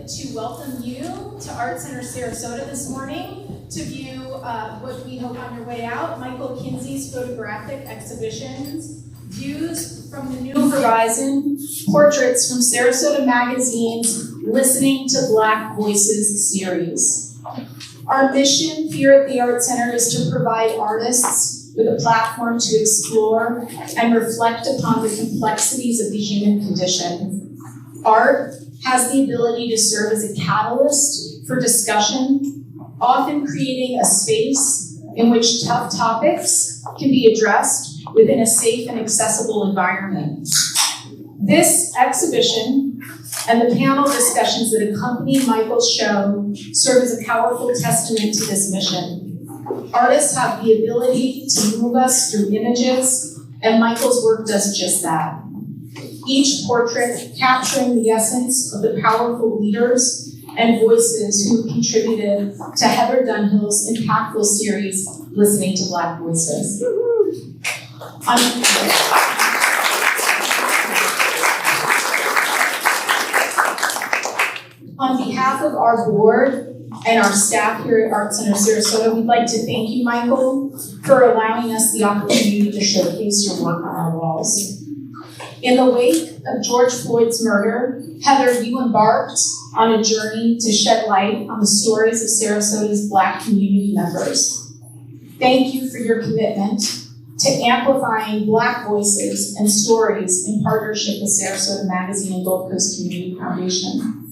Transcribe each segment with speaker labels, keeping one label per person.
Speaker 1: to welcome you to Art Center Sarasota this morning to view what we hope on your way out, Michael Kinsey's photographic exhibitions, Views from the New Horizon, Portraits from Sarasota Magazine's Listening to Black Voices series. Our mission here at the Art Center is to provide artists with a platform to explore and reflect upon the complexities of the human condition. Art has the ability to serve as a catalyst for discussion, often creating a space in which tough topics can be addressed within a safe and accessible environment. This exhibition and the panel discussions that accompany Michael's show serve as a powerful testament to this mission. Artists have the ability to move us through images, and Michael's work does just that. Each portrait capturing the essence of the powerful leaders and voices who contributed to Heather Dunhill's impactful series, Listening to Black Voices. On behalf of our board and our staff here at Art Center Sarasota, we'd like to thank you, Michael, for allowing us the opportunity to showcase your work on our walls. In the wake of George Floyd's murder, Heather, you embarked on a journey to shed light on the stories of Sarasota's Black community members. Thank you for your commitment to amplifying Black voices and stories in partnership with Sarasota Magazine and Gulf Coast Community Foundation.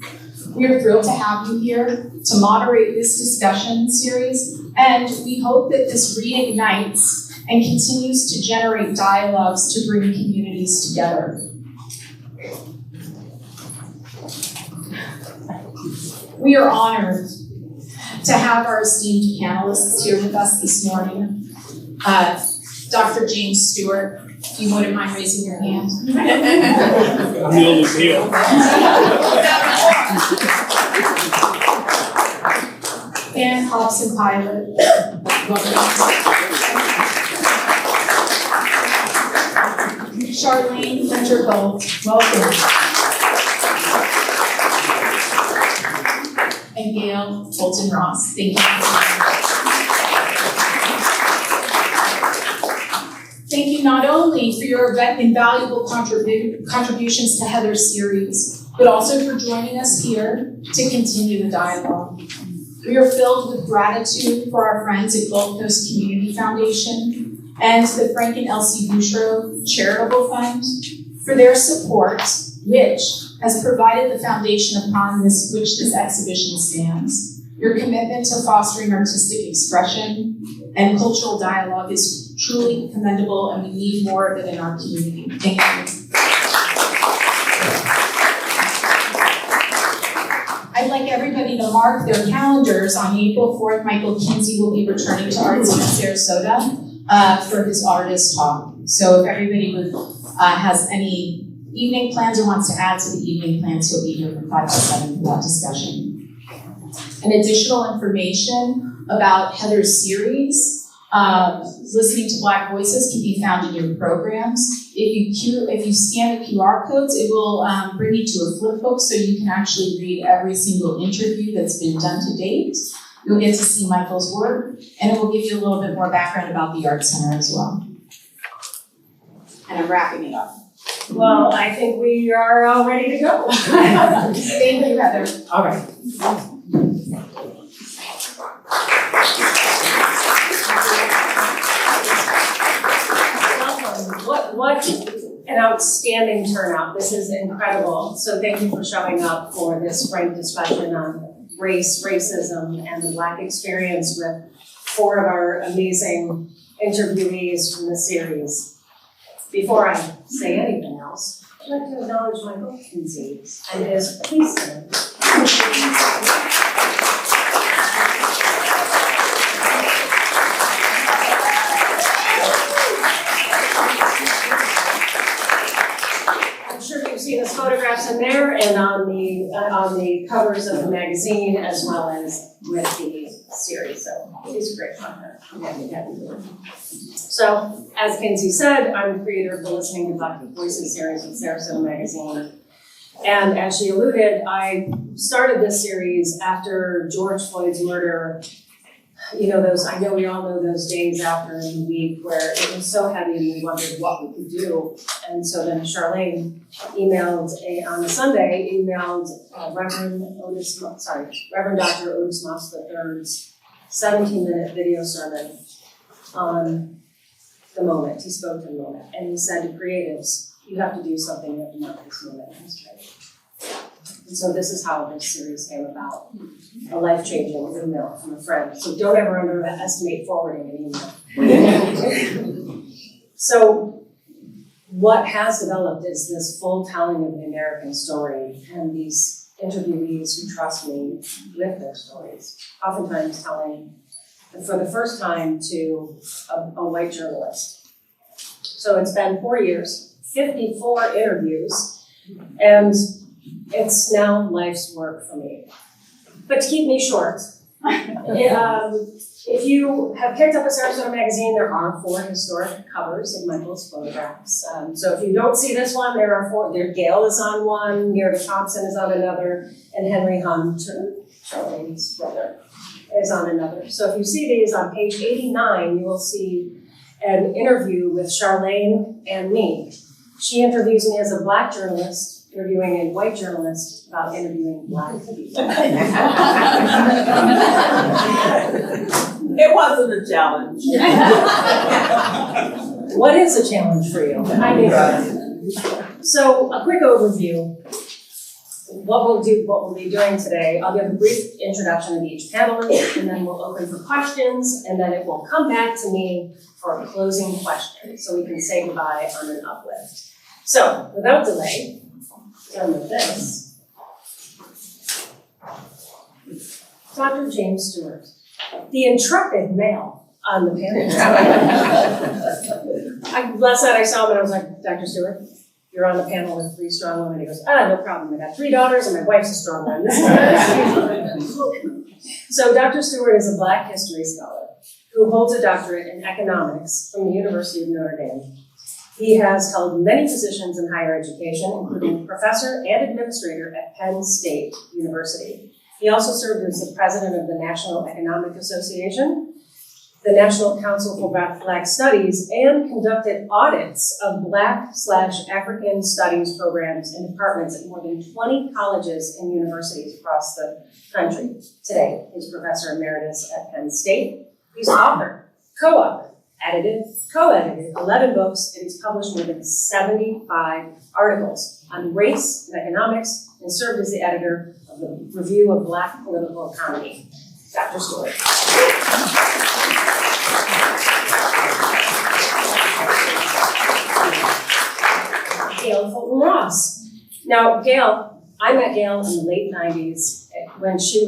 Speaker 1: We are thrilled to have you here to moderate this discussion series, and we hope that this reignites and continues to generate dialogues to bring communities together. We are honored to have our esteemed panelists here with us this morning. Dr. James Stewart, if you wouldn't mind raising your hand.
Speaker 2: I'm the oldest here.
Speaker 1: And Hobson Pilot. Charlene Winter-Gold, welcome. And Gail Bolton-Ross, thank you. Thank you not only for your invaluable contributions to Heather's series, but also for joining us here to continue the dialogue. We are filled with gratitude for our friends at Gulf Coast Community Foundation and the Frank and Elsie Bushroe Charitable Fund for their support, which has provided the foundation upon which this exhibition stands. Your commitment to fostering artistic expression and cultural dialogue is truly commendable, and we need more of it in our community. Thank you. I'd like everybody to mark their calendars. On April 4th, Michael Kinsey will be returning to Art Center Sarasota for his artist talk. So if everybody has any evening plans or wants to add to the evening plans, he'll be here from 5 to 7 for that discussion. And additional information about Heather's series, Listening to Black Voices, can be found in your programs. If you scan the QR codes, it will bring you to a flip book so you can actually read every single interview that's been done to date. You'll get to see Michael's work, and it will give you a little bit more background about the Art Center as well. And I'm wrapping it up.
Speaker 3: Well, I think we are all ready to go.
Speaker 1: Thank you, Heather.
Speaker 3: All right. What an outstanding turnout. This is incredible. So thank you for showing up for this frank discussion on race, racism, and the Black experience with 4 of our amazing interviewees from the series. Before I say anything else, I'd like to acknowledge Michael Kinsey and his police center. See his photographs in there and on the covers of the magazine as well as with the series. So he's a great partner. So as Kinsey said, I'm the creator of the Listening to Black Voices series with Sarasota Magazine. And as she alluded, I started this series after George Floyd's murder. You know, I know we all know those days after in the week where it was so heavy and we wondered what we could do. And so then Charlene on a Sunday, emailed Reverend Dr. Otis Moss III's 17-minute video sermon on the moment. He spoke to the moment. And he said to creatives, you have to do something, you have to mark this moment in history. And so this is how this series came about. A life-changing email from a friend. So don't ever underestimate forwarding an email. So what has developed is this full telling of the American story and these interviewees who trust me with their stories, oftentimes telling for the first time to a white journalist. So it's been 4 years, 54 interviews, and it's now life's work for me. But to keep me short, if you have picked up a Sarasota Magazine, there are 4 historic covers of Michael's photographs. So if you don't see this one, there are 4. Gail is on one, Meredith Thompson is on another, and Henry Hunt, Charlene's brother, is on another. So if you see these on page 89, you will see an interview with Charlene and me. She interviews me as a Black journalist, interviewing a white journalist about interviewing Black people.
Speaker 4: It wasn't a challenge.
Speaker 3: What is a challenge for you? I mean, so a quick overview. What we'll be doing today, I'll give a brief introduction of each panelist, and then we'll open for questions, and then it will come back to me for a closing question, so we can say goodbye on an uplift. So, without delay, done with this. Dr. James Stewart, the intrepid male on the panel. Last night I saw him and I was like, Dr. Stewart, you're on the panel with 3 strong women. He goes, no problem. I got 3 daughters and my wife's a strong one. So Dr. Stewart is a Black history scholar who holds a doctorate in economics from the University of Notre Dame. He has held many positions in higher education, including professor and administrator at Penn State University. He also served as the president of the National Economic Association, the National Council for Black Studies, and conducted audits of Black/African studies programs and departments at more than 20 colleges and universities across the country. Today, he's professor emeritus at Penn State. He's author, co-edited 11 books, and he's published more than 75 articles on race and economics, and served as the editor of the Review of Black Political Economy. Dr. Stewart. Gail Fulton Ross. Now, I met Gail in the late 90s when she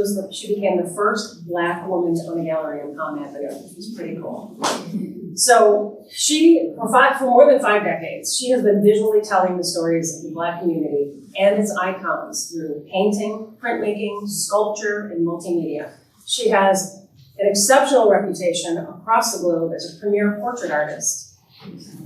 Speaker 3: became the first Black woman to own a gallery on Palm Avenue. It was pretty cool. So for more than 5 decades, she has been visually telling the stories of the Black community and its icons through painting, printmaking, sculpture, and multimedia. She has an exceptional reputation across the globe as a premier portrait artist.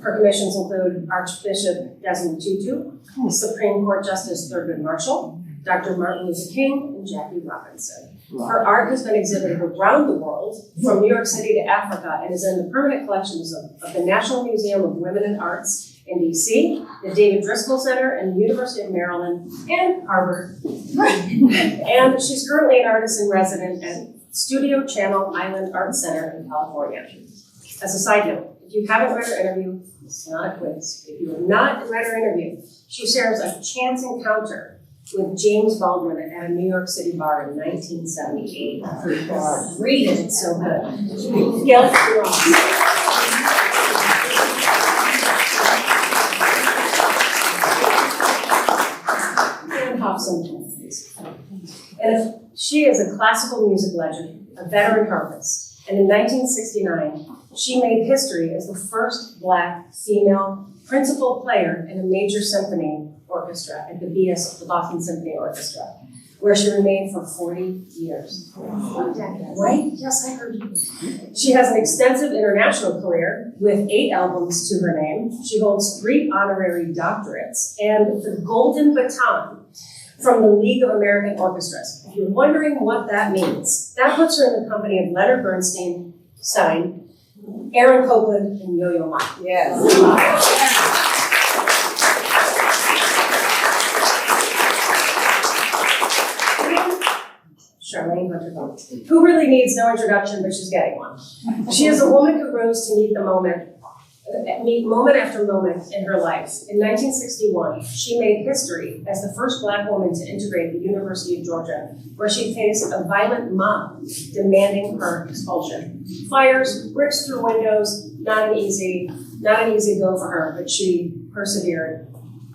Speaker 3: Her commissions include Archbishop Desmond Tutu, Supreme Court Justice Thurgood Marshall, Dr. Martin Luther King, and Jackie Robinson. Her art has been exhibited around the world, from New York City to Africa, and is in the permanent collections of the National Museum of Women and Arts in DC, the David Driscoll Center, and the University of Maryland, and Harvard. And she's currently an artist in residence at Studio Channel Island Art Center in California. As a side note, if you haven't read her interview, it's not a quiz. If you have not read her interview, she shares a chance encounter with James Baldwin at a New York City bar in 1978. Read it, it's so good. Gail Ross. And Hobson. And she is a classical music legend, a veteran harpist, and in 1969, she made history as the first Black female principal player in a major symphony orchestra at the Boston Symphony Orchestra. where she remained for 40 years. Right? Yes, I heard you. She has an extensive international career with 8 albums to her name. She holds 3 honorary doctorates and the Golden Baton from the League of American Orchestras. If you're wondering what that means, that puts her in the company of Leonard Bernstein, Aaron Copland, and Yo-Yo Ma.
Speaker 4: Yes.
Speaker 3: Charlene Hunter, who really needs no introduction, but she's getting one. She is a woman who rose to meet moment after moment in her life. In 1961, she made history as the first Black woman to integrate the University of Georgia, where she faced a violent mob demanding her expulsion. Fires, bricks through windows, not an easy go for her, but she persevered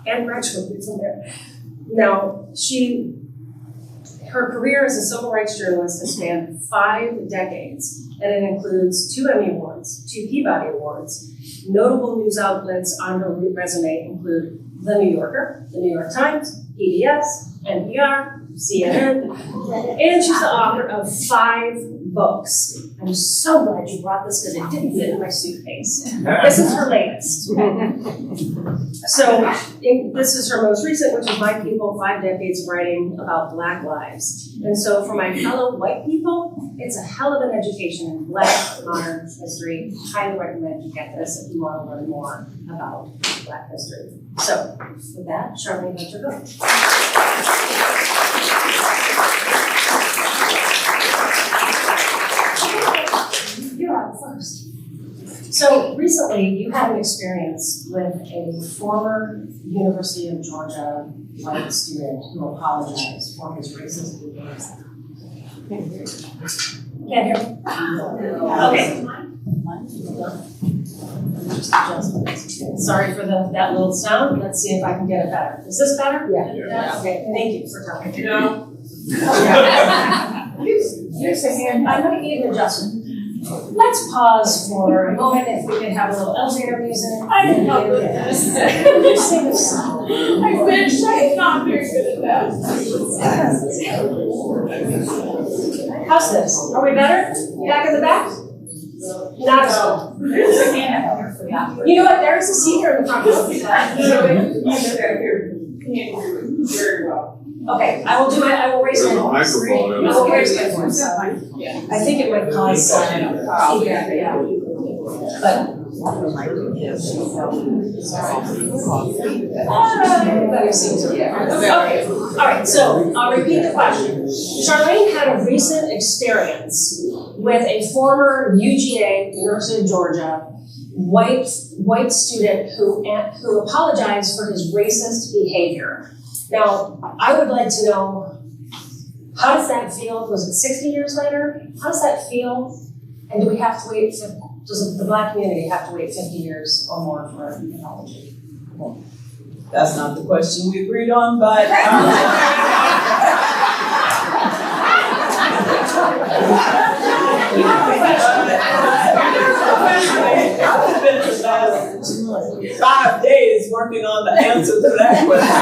Speaker 3: and graduated from there. Now, her career as a civil rights journalist has spanned 5 decades, and it includes 2 Emmy Awards, 2 Peabody Awards. Notable news outlets on her resume include The New Yorker, The New York Times, PBS, NPR, CNN, and she's the author of 5 books. I'm so glad you brought this because it didn't fit in my suitcase. This is her latest. So this is her most recent, which is My People, 5 Decades of Writing About Black Lives. And so for my fellow white people, it's a hell of an education in Black modern history. Highly recommend you get this if you want to learn more about Black history. So with that, Charlene, let you go. You're on first. So recently, you had an experience with a former University of Georgia white student who apologized for his racist behavior. Can't hear me? Okay. Sorry for that little sound. Let's see if I can get it better. Is this better? Yeah. Okay, thank you for telling me. Here's a hand. I'm going to need an adjustment. Let's pause for a moment if we could have a little elevator music.
Speaker 4: I didn't help with this.
Speaker 3: Sing a song.
Speaker 4: I wish I'm not very good at that.
Speaker 3: How's this? Are we better? Back in the back? Not at all.
Speaker 4: There's a hand I forgot.
Speaker 3: You know what? There is a seat here in the front.
Speaker 4: Very well.
Speaker 3: Okay, I will raise my voice.
Speaker 2: Microphone.
Speaker 3: I will raise my voice. I think it might cause feedback, yeah. But. Everybody seems to, yeah. Okay, all right, so I'll repeat the question. Charlene had a recent experience with a former UGA, University of Georgia, white student who apologized for his racist behavior. Now, I would like to know, how does that feel? Was it 60 years later? How does that feel? And do we have to wait, does the Black community have to wait 50 years or more for an apology?
Speaker 4: That's not the question we agreed on, but I've been for the last 5 days working on the answer to that question.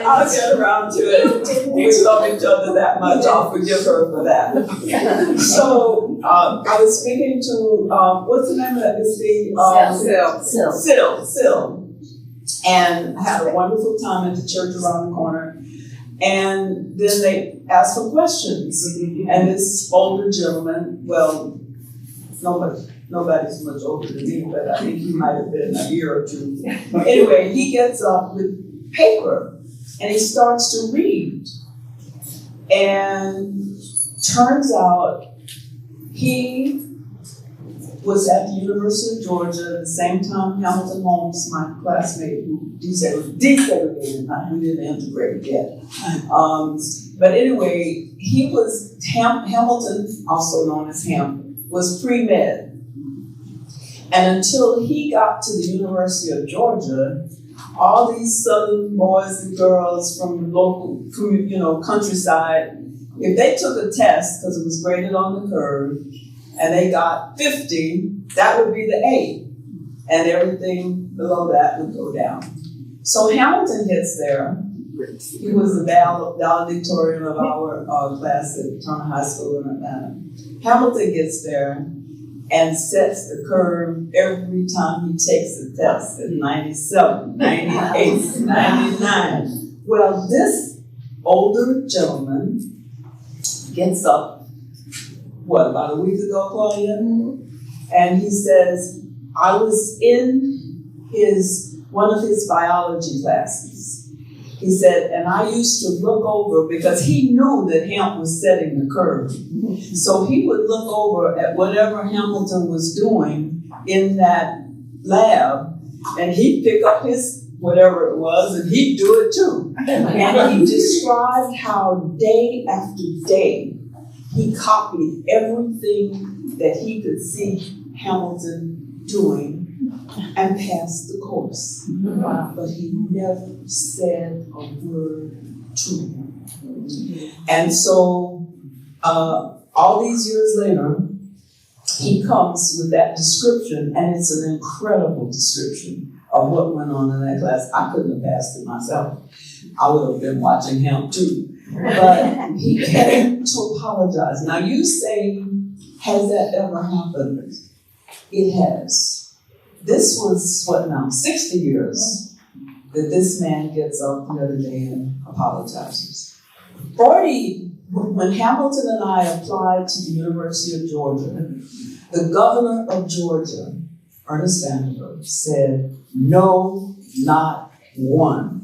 Speaker 4: I'll get around to it. We love each other that much. I'll forgive her for that. So I was speaking to what's the name of that? It's the Sill. And I had a wonderful time at the church around the corner. And then they asked for questions. And this older gentleman, well, nobody's much older than me, but I think he might have been a year or 2. Anyway, he gets up with paper and he starts to read. And turns out he was at the University of Georgia at the same time Hamilton Holmes, my classmate, who desegregated, not who didn't integrate yet. But anyway, he was, Hamilton, also known as Ham, was pre-med. And until he got to the University of Georgia, all these Southern boys and girls from the local, countryside, if they took a test, because it was graded on the curve, and they got 50, that would be the A. And everything below that would go down. So Hamilton gets there. He was the valedictorian of our class at Turner High School in Atlanta. Hamilton gets there and sets the curve every time he takes a test at 97, 98, 99. Well, this older gentleman gets up, about a week ago, Claudia? And he says, I was in one of his biology classes. He said, and I used to look over, because he knew that Hamp was setting the curve. So he would look over at whatever Hamilton was doing in that lab, and he'd pick up his whatever it was, and he'd do it too. And he described how day after day, he copied everything that he could see Hamilton doing and passed the course. Wow. But he never said a word to him. And so all these years later, he comes with that description, and it's an incredible description of what went on in that class. I couldn't have passed it myself. I would have been watching him too. But he came to apologize. Now you say, has that ever happened? It has. This was, 60 years that this man gets up the other day and apologizes. 40, when Hamilton and I applied to the University of Georgia, the governor of Georgia, Ernest Vanderbilt, said, no, not one.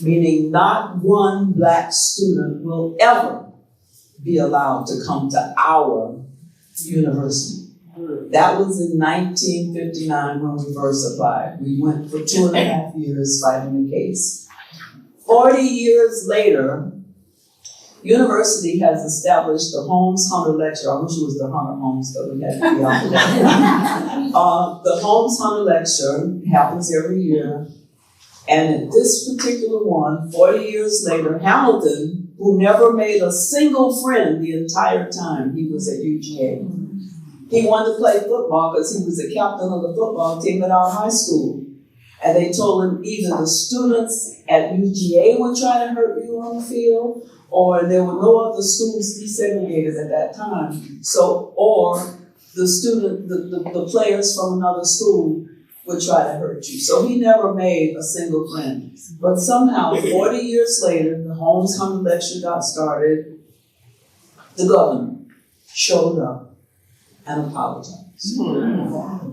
Speaker 4: Meaning not one Black student will ever be allowed to come to our university. That was in 1959 when we first applied. We went for 2.5 years fighting the case. 40 years later, university has established the Holmes-Hunter Lecture. I wish it was the Hunter-Holmes, but we had to be on that. The Holmes-Hunter Lecture happens every year. And at this particular one, 40 years later, Hamilton, who never made a single friend the entire time he was at UGA, he wanted to play football because he was the captain of the football team at our high school. And they told him either the students at UGA would try to hurt you on the field, or there were no other schools desegregated at that time. So, or the players from another school would try to hurt you. So he never made a single friend. But somehow, 40 years later, the Holmes-Hunter Lecture got started. The governor showed up and apologized.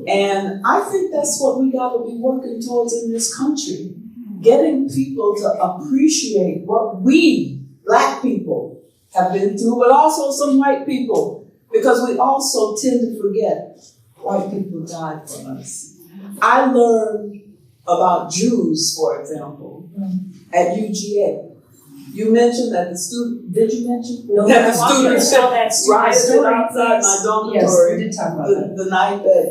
Speaker 4: And I think that's what we got to be working towards in this country. Getting people to appreciate what we, Black people, have been through, but also some white people, because we also tend to forget white people died for us. I learned about Jews, for example, at UGA. You mentioned that the student, did you mention?
Speaker 3: No,
Speaker 4: that the students rioted outside my dormitory.
Speaker 3: Yes, we did talk about that.
Speaker 4: The night that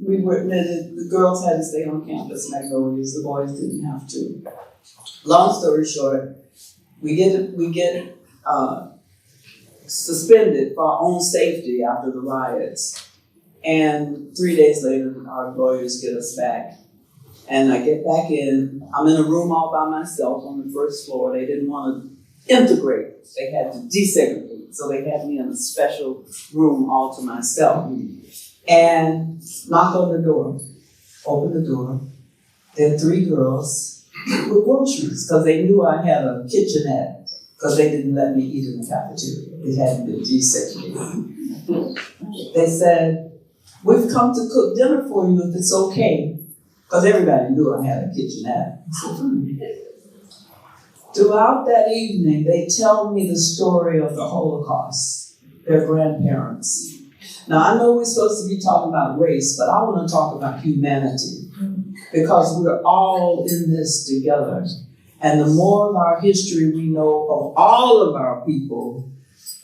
Speaker 4: we were admitted, the girls had to stay on campus, Magnolias, the boys didn't have to. Long story short, we get suspended for our own safety after the riots. And 3 days later, our lawyers get us back. And I get back in. I'm in a room all by myself on the first floor. They didn't want to integrate. They had to desegregate. So they had me in a special room all to myself. And knock on the door. Open the door. There are 3 girls with groceries because they knew I had a kitchenette because they didn't let me eat in the cafeteria. It hadn't been desegregated. They said, we've come to cook dinner for you if it's okay. Because everybody knew I had a kitchenette. Throughout that evening, they tell me the story of the Holocaust, their grandparents. Now, I know we're supposed to be talking about race, but I want to talk about humanity. Because we're all in this together. And the more of our history we know of all of our people,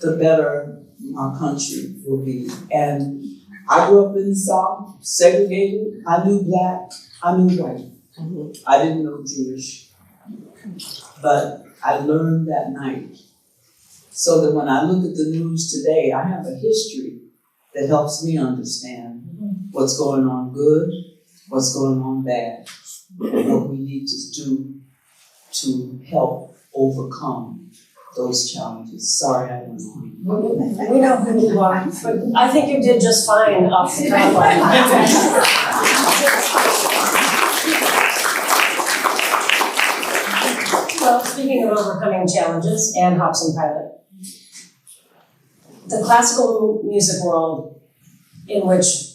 Speaker 4: the better our country will be. And I grew up in the South, segregated. I knew Black, I knew white. I didn't know Jewish. But I learned that night. So that when I look at the news today, I have a history that helps me understand what's going on good, what's going on bad. what we need to do to help overcome those challenges. Sorry, I went on.
Speaker 3: We know who you are, but I think you did just fine off the top line. Well, speaking of overcoming challenges and Hobson Pilot, the classical music world in which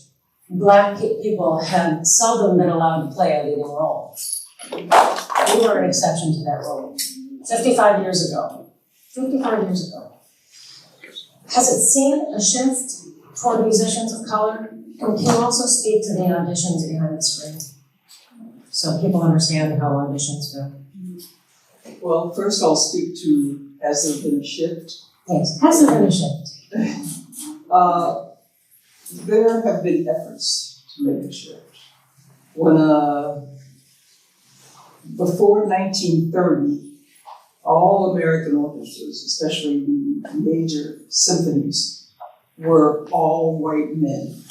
Speaker 3: Black people have seldom been allowed to play a leading role. We were an exception to that rule 55 years ago. 55 years ago. Has it seen a shift toward musicians of color? And can you also speak to the auditions behind the screen? So people understand how auditions go.
Speaker 4: Well, first I'll speak to, has there been a shift?
Speaker 3: Yes. Has there been a shift?
Speaker 4: There have been efforts to make a shift. When, before 1930, all American orchestras, especially the major symphonies, were all white men.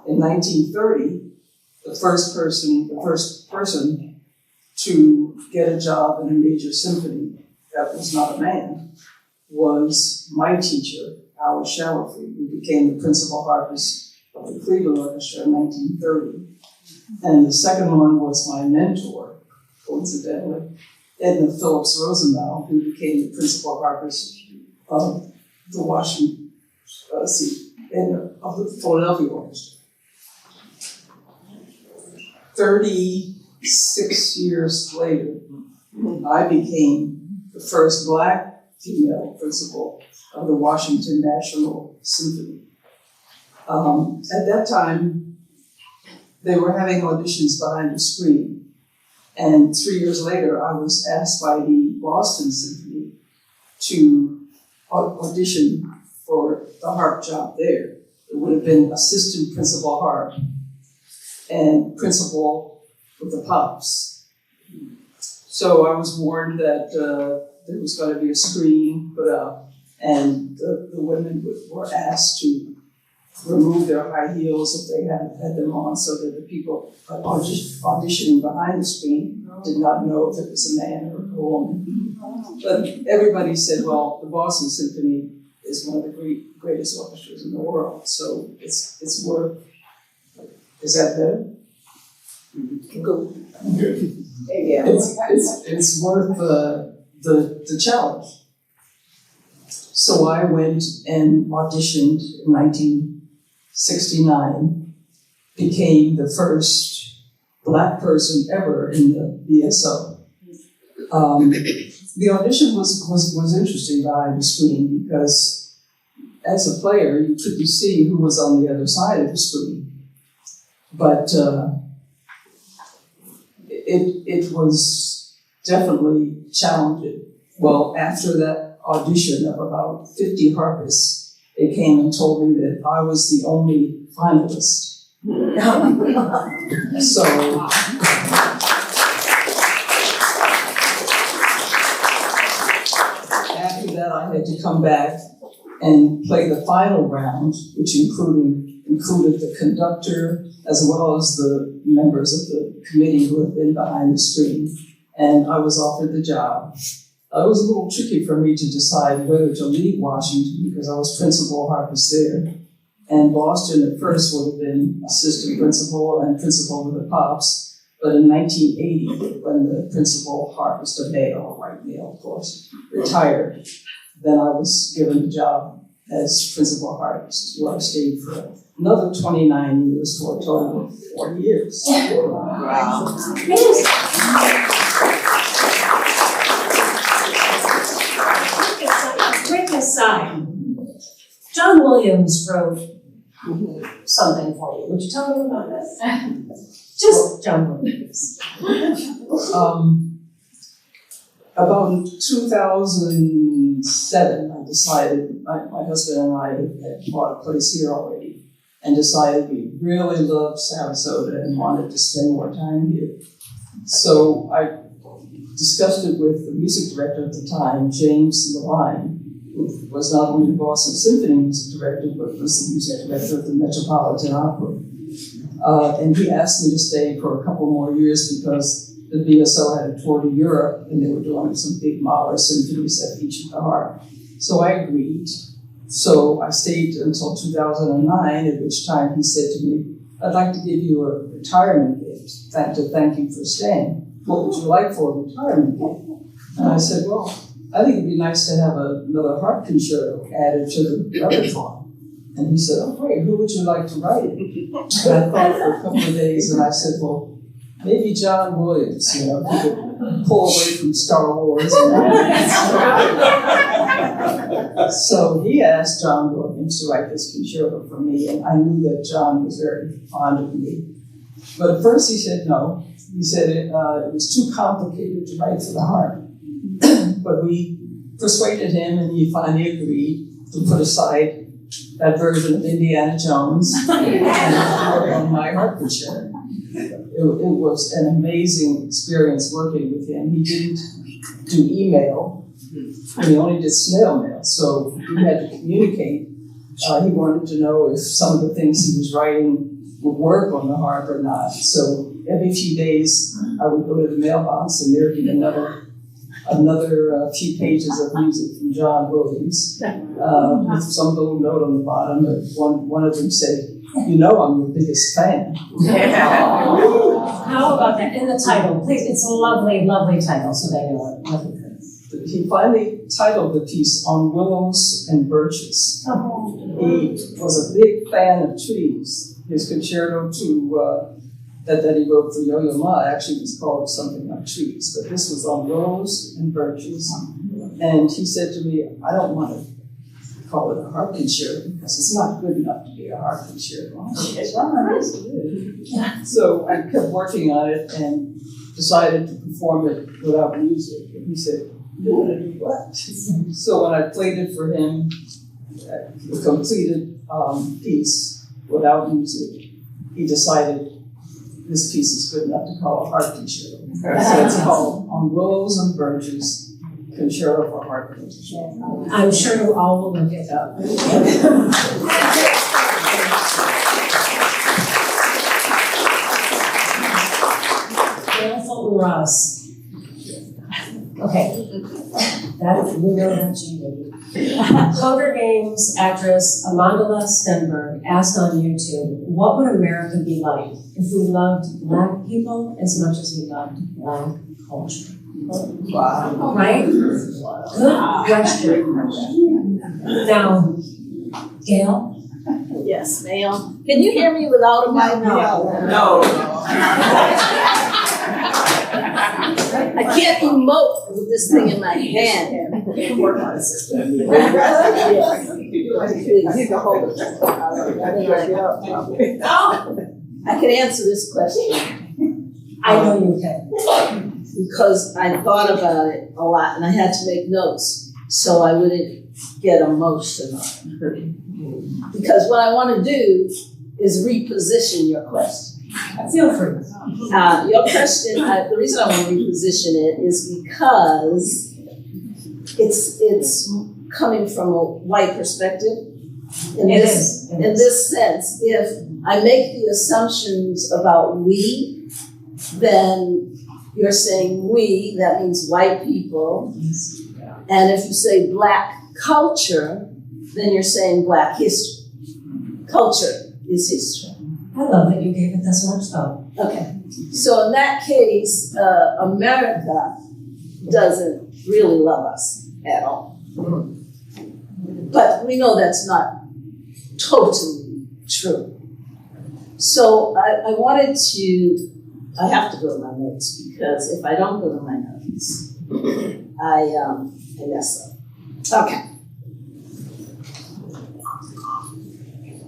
Speaker 4: In 1930, the first person to get a job in a major symphony that was not a man was my teacher, Howard Shallerfree, who became the principal harpist of the Cleveland Orchestra in 1930. And the second one was my mentor, coincidentally, Edna Phillips Rosenbaum, who became the principal harpist of the of the Philadelphia Orchestra. 36 years later, I became the first Black female principal of the Washington National Symphony. At that time, they were having auditions behind the screen. And 3 years later, I was asked by the Boston Symphony to audition for the harp job there. It would have been assistant principal harp and principal with the pops. So I was warned that there was going to be a screen put up, and the women were asked to remove their high heels if they hadn't had them on, so that the people auditioning behind the screen did not know if it was a man or a woman. But everybody said, well, the Boston Symphony is one of the greatest orchestras in the world, so it's worth. Is that better? Good.
Speaker 2: Yeah.
Speaker 4: It's worth the challenge. So I went and auditioned in 1969, became the first Black person ever in the BSO. The audition was interesting behind the screen because as a player, you couldn't see who was on the other side of the screen. But it was definitely challenging. Well, after that audition of about 50 harpists, they came and told me that I was the only finalist. So after that, I had to come back and play the final round, which included the conductor as well as the members of the committee who had been behind the screen. And I was offered the job. It was a little tricky for me to decide whether to leave Washington because I was principal harpist there. And Boston at first would have been assistant principal and principal with the pops. But in 1980, when the principal harpist, a male, a white male, of course, retired, then I was given the job as principal harpist, where I stayed for another 29 years for a total of 40 years.
Speaker 3: Wow. Quick aside, John Williams wrote something for you. Would you tell me about this? Just John Williams.
Speaker 4: About 2007, I decided, my husband and I had bought a place here already, and decided we really loved Sarasota and wanted to spend more time here. So I discussed it with the music director at the time, James Levine, who was not only the Boston Symphony music director, but was the music director of the Metropolitan Opera. And he asked me to stay for a couple more years because the BSO had a tour to Europe and they were doing some big Mahler symphonies that featured the harp. So I agreed. So I stayed until 2009, at which time he said to me, I'd like to give you a retirement gift to thank you for staying. What would you like for a retirement gift? And I said, well, I think it'd be nice to have another harp concerto added to the repertoire. And he said, oh, great, who would you like to write it? And I thought for a couple of days, and I said, well, maybe John Williams, if he could pull away from Star Wars. So he asked John Williams to write this concerto for me, and I knew that John was very fond of me. But at first he said no. He said it was too complicated to write for the harp. But we persuaded him, and he finally agreed to put aside that version of Indiana Jones and work on my harp concerto. It was an amazing experience working with him. He didn't do email, and he only did snail mail, so we had to communicate. He wanted to know if some of the things he was writing would work on the harp or not. So every few days, I would go to the mailbox, and there'd be another few pages of music from John Williams with some little note on the bottom. One of them said, I'm your biggest fan.
Speaker 3: How about that in the title? Please, it's a lovely, lovely title, so they know what it is.
Speaker 4: He finally titled the piece On Willows and Birches. He was a big fan of trees. His concerto that he wrote for Yo-Yo Ma actually was called something like Trees, but this was On Willows and Birches. And he said to me, I don't want to call it a harp concerto because it's not good enough to be a harp concerto. So I kept working on it and decided to perform it without music. And he said, you're going to do what? So when I played it for him, the completed piece without music, he decided this piece is good enough to call a harp concerto. So it's called On Willows and Birches, Concerto for Harp Concerto.
Speaker 3: I'm sure you all will look it up. Beautiful Ross. Okay. We know that's you. Hunger Games actress Amandla Stenberg asked on YouTube, what would America be like if we loved Black people as much as we loved Black culture?
Speaker 4: Wow.
Speaker 3: Right? Good question. Now, Gail?
Speaker 2: Yes, ma'am. Can you hear me without a mic?
Speaker 4: No.
Speaker 2: I can't emote with this thing in my hand.
Speaker 4: You can work on it.
Speaker 2: You can hold it. I can answer this question.
Speaker 3: I know you can.
Speaker 2: Because I thought about it a lot and I had to make notes so I wouldn't get emotional. Because what I want to do is reposition your question.
Speaker 3: Feel free.
Speaker 2: Your question, the reason I want to reposition it is because it's coming from a white perspective. In this sense, if I make the assumptions about we, then you're saying we, that means white people. And if you say Black culture, then you're saying Black history. Culture is history.
Speaker 3: I love that you gave it this much thought.
Speaker 2: Okay. So in that case, America doesn't really love us at all. But we know that's not totally true. I have to go to my notes because if I don't go to my notes, I mess up. Okay.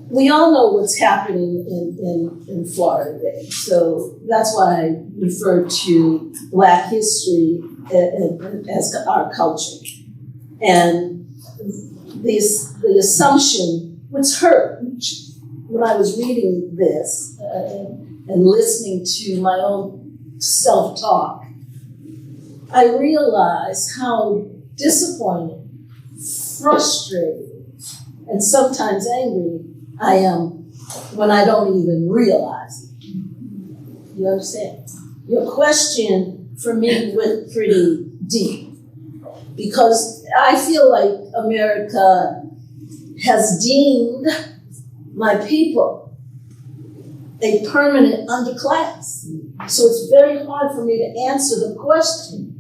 Speaker 2: We all know what's happening in Florida today. So that's why I refer to Black history as our culture. And the assumption, which hurt when I was reading this and listening to my own self-talk, I realized how disappointed, frustrated, and sometimes angry I am when I don't even realize it. You understand? Your question for me went pretty deep because I feel like America has deemed my people a permanent underclass. So it's very hard for me to answer the question,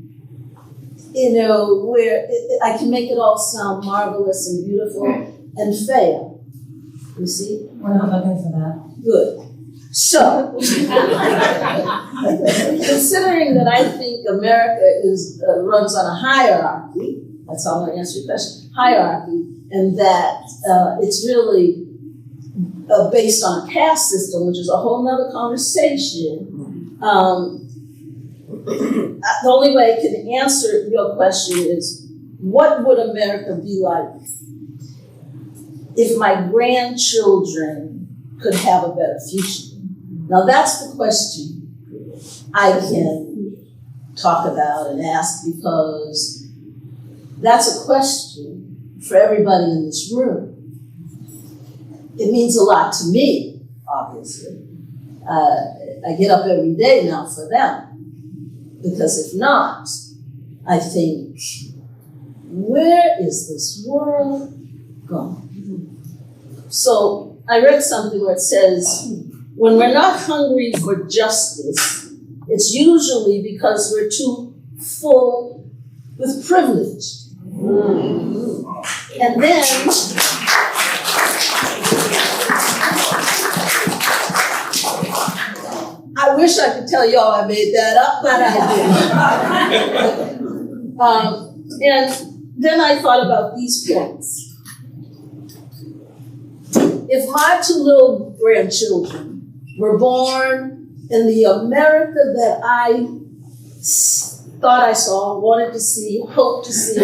Speaker 2: where I can make it all sound marvelous and beautiful and fail. You see?
Speaker 3: We're not looking for that.
Speaker 2: Good. So, considering that I think America runs on a hierarchy, that's how I'm going to answer your question, hierarchy, and that it's really based on a caste system, which is a whole nother conversation. The only way I can answer your question is, what would America be like if my grandchildren could have a better future? Now that's the question I can talk about and ask, because that's a question for everybody in this room. It means a lot to me, obviously. I get up every day now for them, because if not, I think, where is this world going? So I read something where it says, when we're not hungry for justice, it's usually because we're too full with privilege. And then, I wish I could tell y'all I made that up, but I didn't. And then I thought about these points. If my two little grandchildren were born in the America that I thought I saw, wanted to see, hoped to see,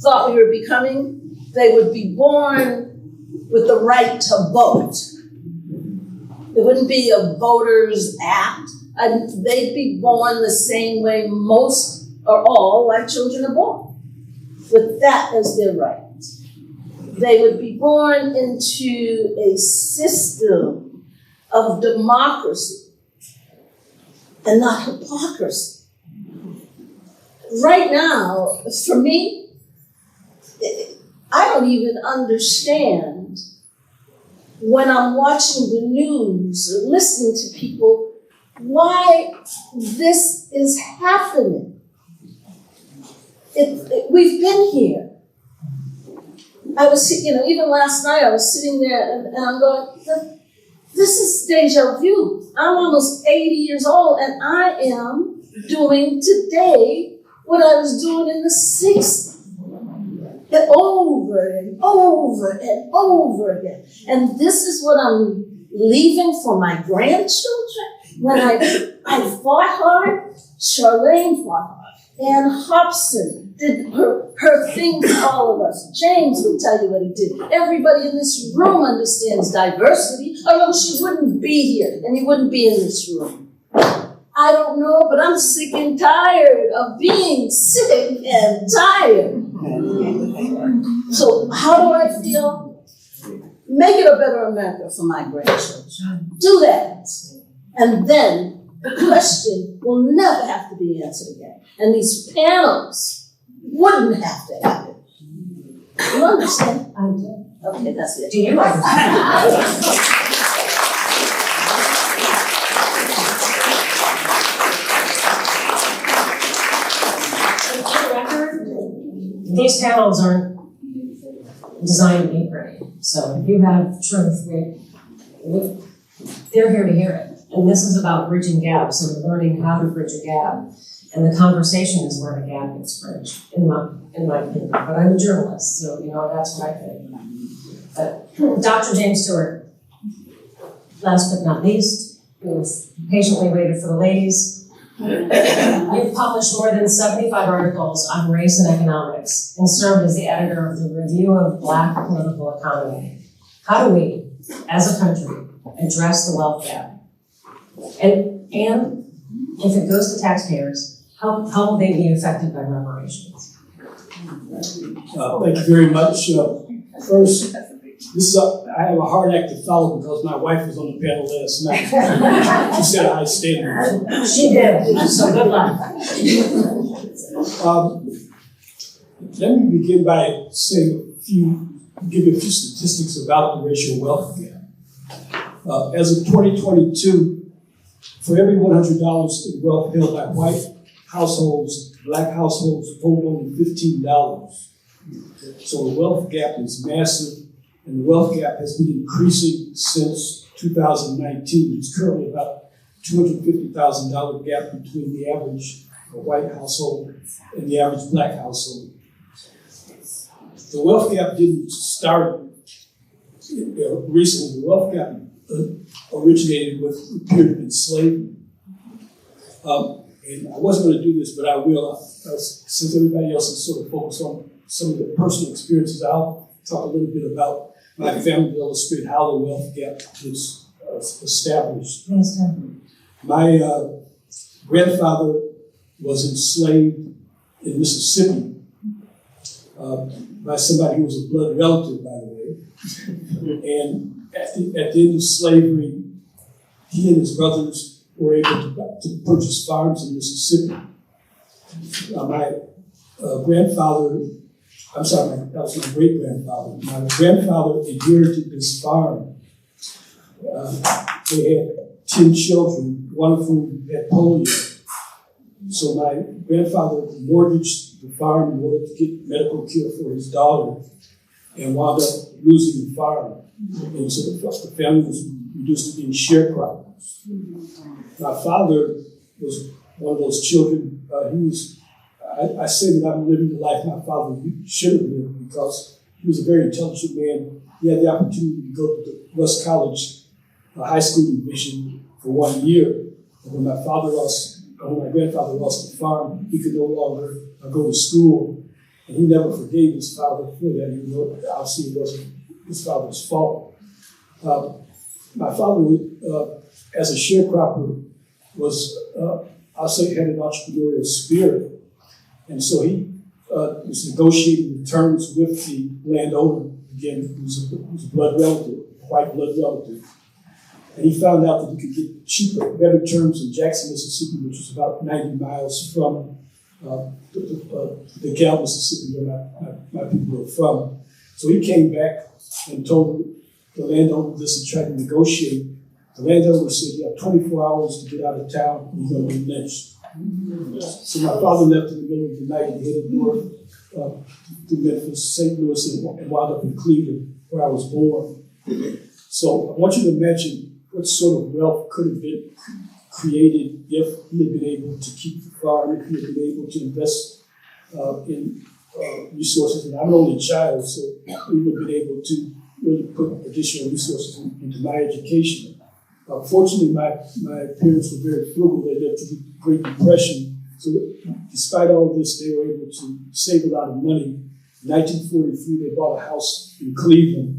Speaker 2: thought we were becoming, they would be born with the right to vote. It wouldn't be a voters act. They'd be born the same way most or all white children are born, with that as their right. They would be born into a system of democracy and not hypocrisy. Right now, for me, I don't even understand when I'm watching the news or listening to people why this is happening. We've been here. I was, even last night I was sitting there and I'm going, this is deja vu. I'm almost 80 years old and I am doing today what I was doing in the 60s. And over and over and over again. And this is what I'm leaving for my grandchildren. When I fought hard, Charlene fought hard. Ann Hobson did her thing for all of us. James would tell you what he did. Everybody in this room understands diversity, or else you wouldn't be here and you wouldn't be in this room. I don't know, but I'm sick and tired of being sick and tired. So how do I feel? Make it a better America for my grandchildren. Do that. And then the question will never have to be answered again. And these panels wouldn't have to happen. You understand?
Speaker 3: I do.
Speaker 2: Okay, that's it.
Speaker 3: Do you understand? These panels aren't designed to be pretty. So if you have truth, they're here to hear it. And this is about bridging gaps and learning how to bridge a gap. And the conversation is where the gap gets bridged, in my opinion. But I'm a journalist, so that's what I think. But Dr. James Stewart, last but not least, who has patiently waited for the ladies. You've published more than 75 articles on race and economics and served as the editor of the Review of Black Political Economy. How do we, as a country, address the wealth gap? And if it goes to taxpayers, how will they be affected by reparations?
Speaker 5: Thank you very much. First, I have a hard act to follow because my wife was on the panel last night. She said high standards.
Speaker 3: She did, so good luck.
Speaker 5: Let me begin by saying give you a few statistics about the racial wealth gap. As of 2022, for every $100 in wealth held by white households, black households hold only $15. So the wealth gap is massive, and the wealth gap has been increasing since 2019. It's currently about $250,000 gap between the average white household and the average black household. The wealth gap didn't start recently. The wealth gap originated with the period of enslavement. And I wasn't going to do this, but I will. Since everybody else is sort of focused on some of the personal experiences, I'll talk a little bit about my family to illustrate how the wealth gap was established. My grandfather was enslaved in Mississippi by somebody who was a blood relative, by the way. And at the end of slavery, he and his brothers were able to purchase farms in Mississippi. My grandfather, I'm sorry, that was my great-grandfather. My grandfather inherited this farm. They had 10 children, one of whom had polio. So my grandfather mortgaged the farm in order to get medical care for his daughter and wound up losing the farm. And so the family was reduced to being sharecroppers. My father was one of those children. I say that I'm living the life my father should have lived because he was a very intelligent man. He had the opportunity to go to the West College high school division for 1 year. And when my grandfather lost the farm, he could no longer go to school. And he never forgave his father for that, even though obviously it wasn't his father's fault. My father, as a sharecropper, I'll say, had an entrepreneurial spirit. And so he was negotiating the terms with the landowner, again, who was a blood relative, a white blood relative. And he found out that he could get cheaper, better terms in Jackson, Mississippi, which was about 90 miles from DeKalb, Mississippi, where my people are from. So he came back and told the landowner this and tried to negotiate. The landowner said, you have 24 hours to get out of town and you're going to be lynched. So my father left in the middle of the night and headed north to Memphis, St. Louis, and wound up in Cleveland, where I was born. So I want you to imagine what sort of wealth could have been created if he had been able to keep the farm, if he had been able to invest in resources. And I'm an only child, so we would have been able to really put additional resources into my education. Fortunately, my parents were very frugal. They lived through the Great Depression. So despite all of this, they were able to save a lot of money. In 1943, they bought a house in Cleveland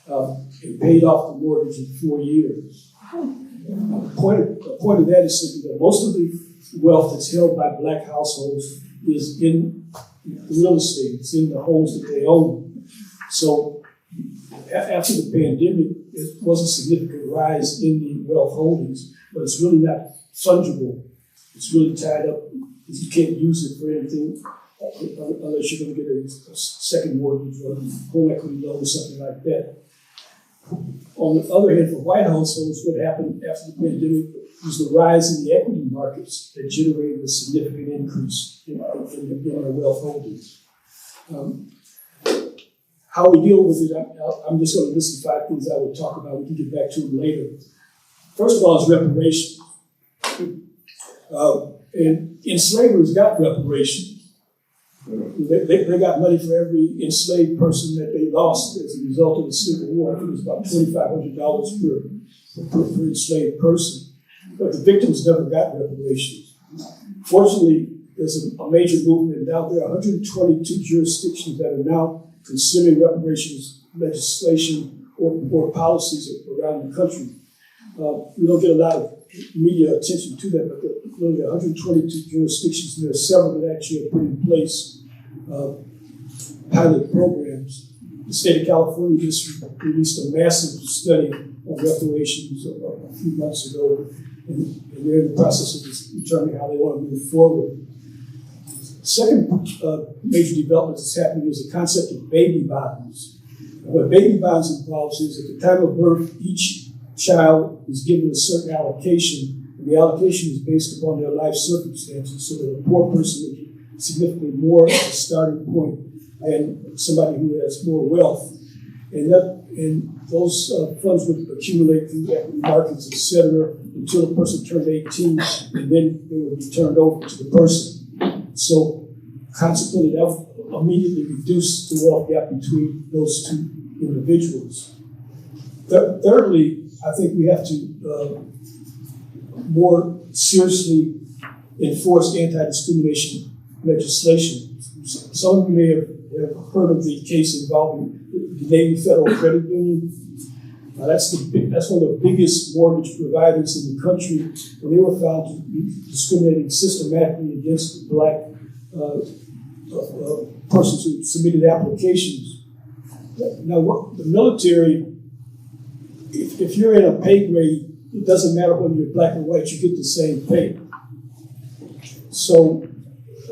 Speaker 5: and paid off the mortgage in 4 years. The point of that is simply that most of the wealth that's held by black households is in the real estate. It's in the homes that they own. So after the pandemic, it was a significant rise in the wealth holdings, but it's really not fungible. It's really tied up. You can't use it for anything unless you're going to get a second mortgage or a home equity loan or something like that. On the other hand, for white households, what happened after the pandemic was the rise in the equity markets that generated a significant increase in our wealth holdings. How we deal with it, I'm just going to list 5 things I would talk about. We can get back to them later. First of all is reparations. And enslavers got reparations. They got money for every enslaved person that they lost as a result of the Civil War. I think it was about $2,500 per enslaved person. But the victims never got reparations. Fortunately, there's a major movement, and now there are 122 jurisdictions that are now considering reparations legislation or policies around the country. We don't get a lot of media attention to that, but there are 122 jurisdictions, and there are several that actually have put in place pilot programs the state of California just released a massive study of reparations a few months ago, and they're in the process of determining how they want to move forward. Second major development that's happening is the concept of baby bonds. And what baby bonds involves is at the time of birth, each child is given a certain allocation, and the allocation is based upon their life circumstances, so that a poor person would get significantly more at the starting point than somebody who has more wealth. And those funds would accumulate through equity markets, et cetera, until the person turned 18, and then they would be turned over to the person. So consequently, that would immediately reduce the wealth gap between those two individuals. Thirdly, I think we have to more seriously enforce anti-discrimination legislation. Some of you may have heard of the case involving the Navy Federal Credit Union. That's one of the biggest mortgage providers in the country, and they were found to be discriminating systematically against black persons who submitted applications. Now, the military, if you're in a pay grade, it doesn't matter whether you're black or white, you get the same pay. So,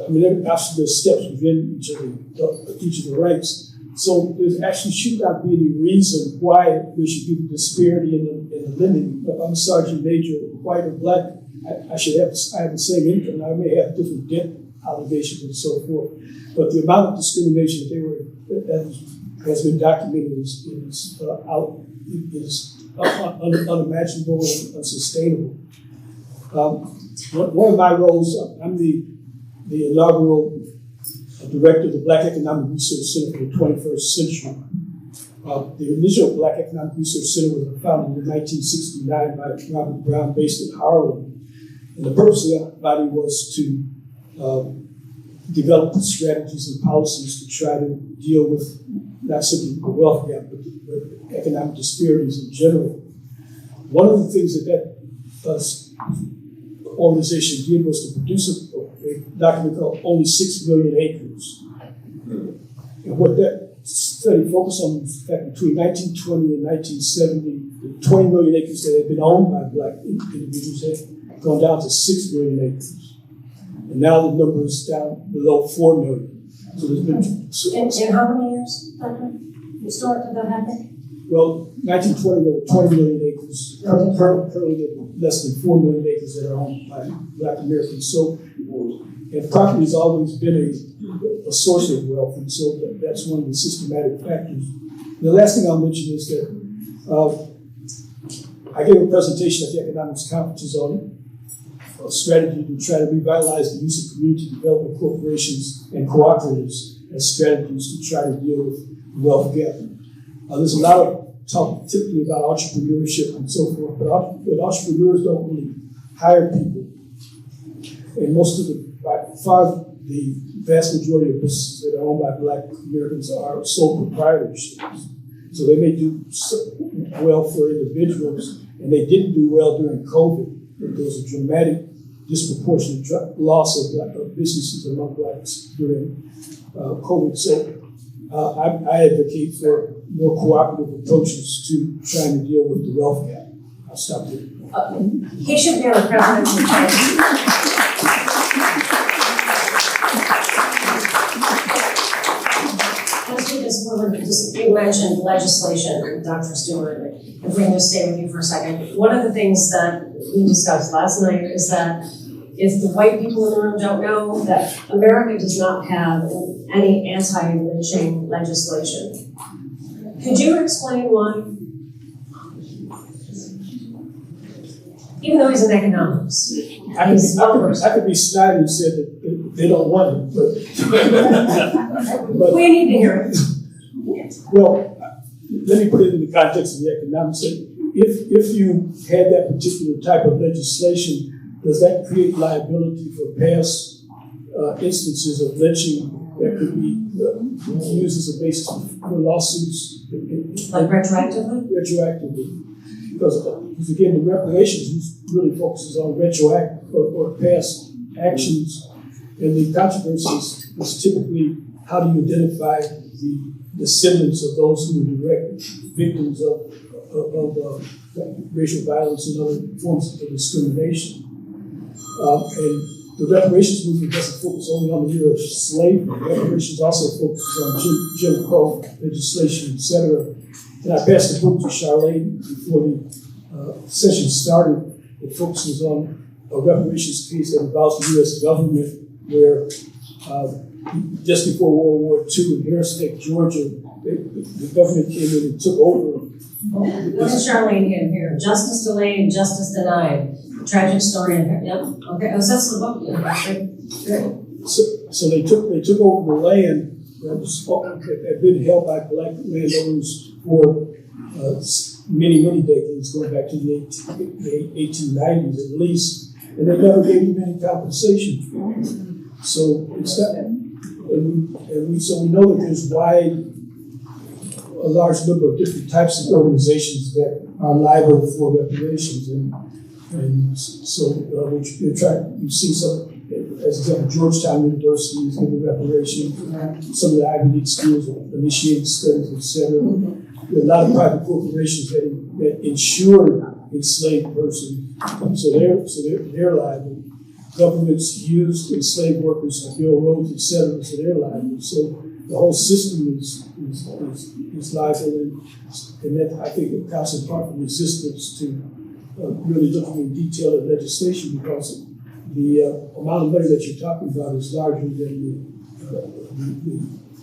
Speaker 5: I mean, actually there's steps within each of the ranks. So there actually should not be any reason why there should be the disparity in the living. If I'm a sergeant major, white or black, I have the same income. I may have different debt obligations and so forth. But the amount of discrimination that has been documented is unimaginable and unsustainable. One of my roles, I'm the inaugural director of the Black Economic Research Center for the 21st Century. The initial Black Economic Research Center was founded in 1969 by Robert Brown, based in Harlem. And the purpose of that body was to develop strategies and policies to try to deal with not simply the wealth gap, but economic disparities in general. One of the things that organization did was to produce a document called Only 6 Million Acres. And what that study focused on was the fact between 1920 and 1970, the 20 million acres that had been owned by black individuals had gone down to 6 million acres. And now the number is down below 4 million. So there's been...
Speaker 3: In how many years, did that happen?
Speaker 5: Well, 1920, there were 20 million acres. Currently, there are less than 4 million acres that are owned by black Americans. So, and property has always been a source of wealth, and so that's one of the systematic factors. And the last thing I'll mention is that I gave a presentation at the economics conferences on a strategy to try to revitalize the use of community development corporations and cooperatives as strategies to try to deal with the wealth gap. There's a lot of talk typically about entrepreneurship and so forth, but entrepreneurs don't really hire people. And most of the vast majority of businesses that are owned by black Americans are sole proprietorships. So they may do well for individuals, and they didn't do well during COVID. There was a dramatic, disproportionate loss of businesses among blacks during COVID. So I advocate for more cooperative approaches to trying to deal with the wealth gap. I'll stop there.
Speaker 3: He should be on the presidential plate. You mentioned legislation, Dr. Stewart. If we can just stay with you for a second. One of the things that we discussed last night is that if the white people in the room don't know, that America does not have any anti-lynching legislation. Could you explain why? Even though he's an economist.
Speaker 5: I could be snide and say that they don't want it, but
Speaker 3: we need to hear it.
Speaker 5: Well, let me put it in the context of the economics. If you had that particular type of legislation, does that create liability for past instances of lynching that could be used as a basis for lawsuits?
Speaker 3: Like retroactively?
Speaker 5: Retroactively. Because again, the reparations really focuses on retroactive or past actions. And the controversy is typically, how do you identify the descendants of those who were direct victims of racial violence and other forms of discrimination. And the reparations movement doesn't focus only on the era of slavery. Reparations also focuses on Jim Crow legislation, etc. And I passed the book to Charlene before the session started. It focuses on a reparations case that involves the U.S. government, where just before World War II in Harrisburg, Georgia, the government came in and took over.
Speaker 3: What is Charlene here? Justice delayed, justice denied. Tragic story. Yep. Okay. Oh, that's the book. Yeah.
Speaker 5: So they took over the land that had been held by black landowners for many decades, going back to the 1890s at least, and they never gave them any compensation for it. So it's not, so we know that there's a large number of different types of organizations that are liable for reparations, and so you see some, as example, Georgetown University is giving reparations. Some of the Ivy League schools are initiating studies, etc. There are a lot of private corporations that insure enslaved persons, so they're liable. Governments used enslaved workers to build roads, etc., so they're liable. So the whole system is liable, and that I think accounts in part for resistance to really looking in detail at legislation, because the amount of money that you're talking about is larger than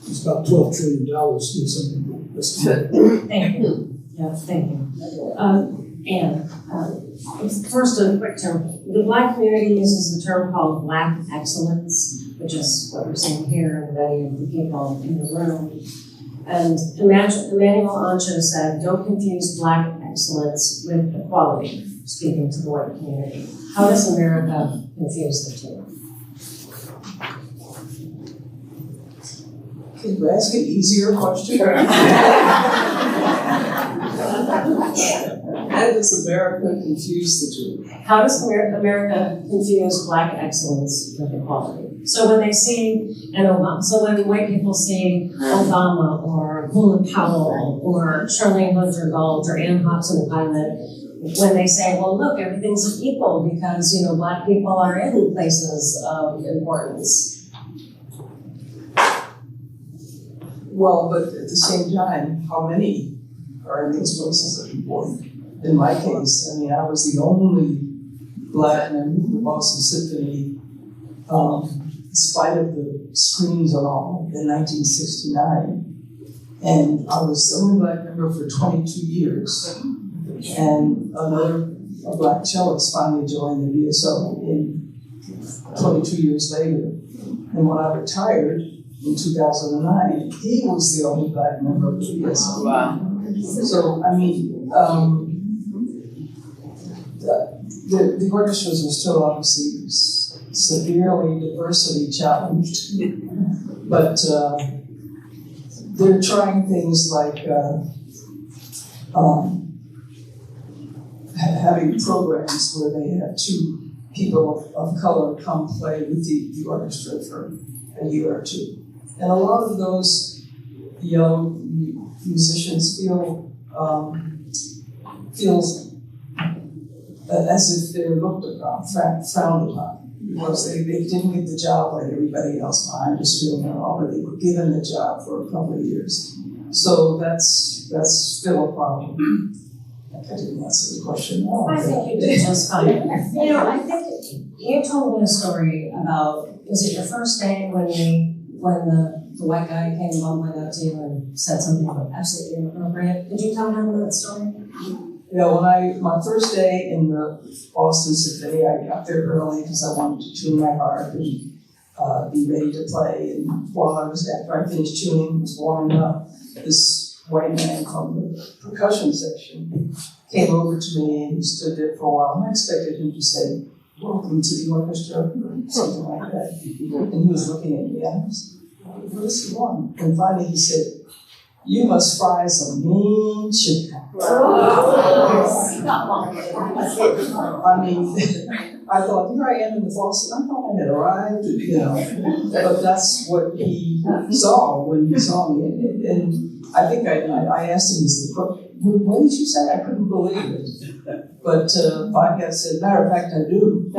Speaker 5: it's about $12 trillion. Something that's
Speaker 3: Thank you. Yeah, thank you. Anne, first a quick term. The Black community uses a term called Black excellence, which is what we're seeing here and many of the people in the room. And Emmanuel Ancho said, "Don't confuse Black excellence with equality," speaking to the white community. How does America confuse the two?
Speaker 4: Can you ask an easier question? How does America confuse the two?
Speaker 3: How does America confuse Black excellence with equality? So when they see when white people see Obama or Colin Powell or Charlene Hunter Galt or Ann Hobson Pilot, when they say, well, look, everything's equal because, Black people are in places of importance.
Speaker 4: Well, but at the same time, how many are in those places of importance? In my case, I was the only Black member of the Boston Symphony, in spite of the screams and all, in 1969. And I was the only Black member for 22 years. And a Black cellist finally joined the BSO 22 years later. And when I retired in 2009, he was the only Black member of the BSO.
Speaker 6: Wow.
Speaker 4: So, the orchestras are still obviously severely diversity challenged, but they're trying things like having programs where they have two people of color come play with the orchestra for a year or two. And a lot of those young musicians feel as if they're looked upon, frowned upon, because they didn't get the job like everybody else behind the screen at all, but they were given the job for a couple of years. So that's still a problem. I didn't answer the question.
Speaker 3: I think you did just fine. I think you told me a story about, was it your first day when the white guy came bumbling up to you and said something absolutely inappropriate? Could you tell him that story?
Speaker 4: My first day in the Boston Symphony, I got there early because I wanted to tune my harp and be ready to play. And after I finished tuning, was warming up, this white man from the percussion section came over to me and he stood there for a while. And I expected him to say, "Welcome to the orchestra," or something like that. And he was looking at me, and I was, what does he want? And finally he said, "You must fry some mean chicken." I thought, here I am in the Boston, I thought I had arrived, you know. But that's what he saw when he saw me. And I think I asked him, what did you say? I couldn't believe it. But Podcast said, matter of fact, I do.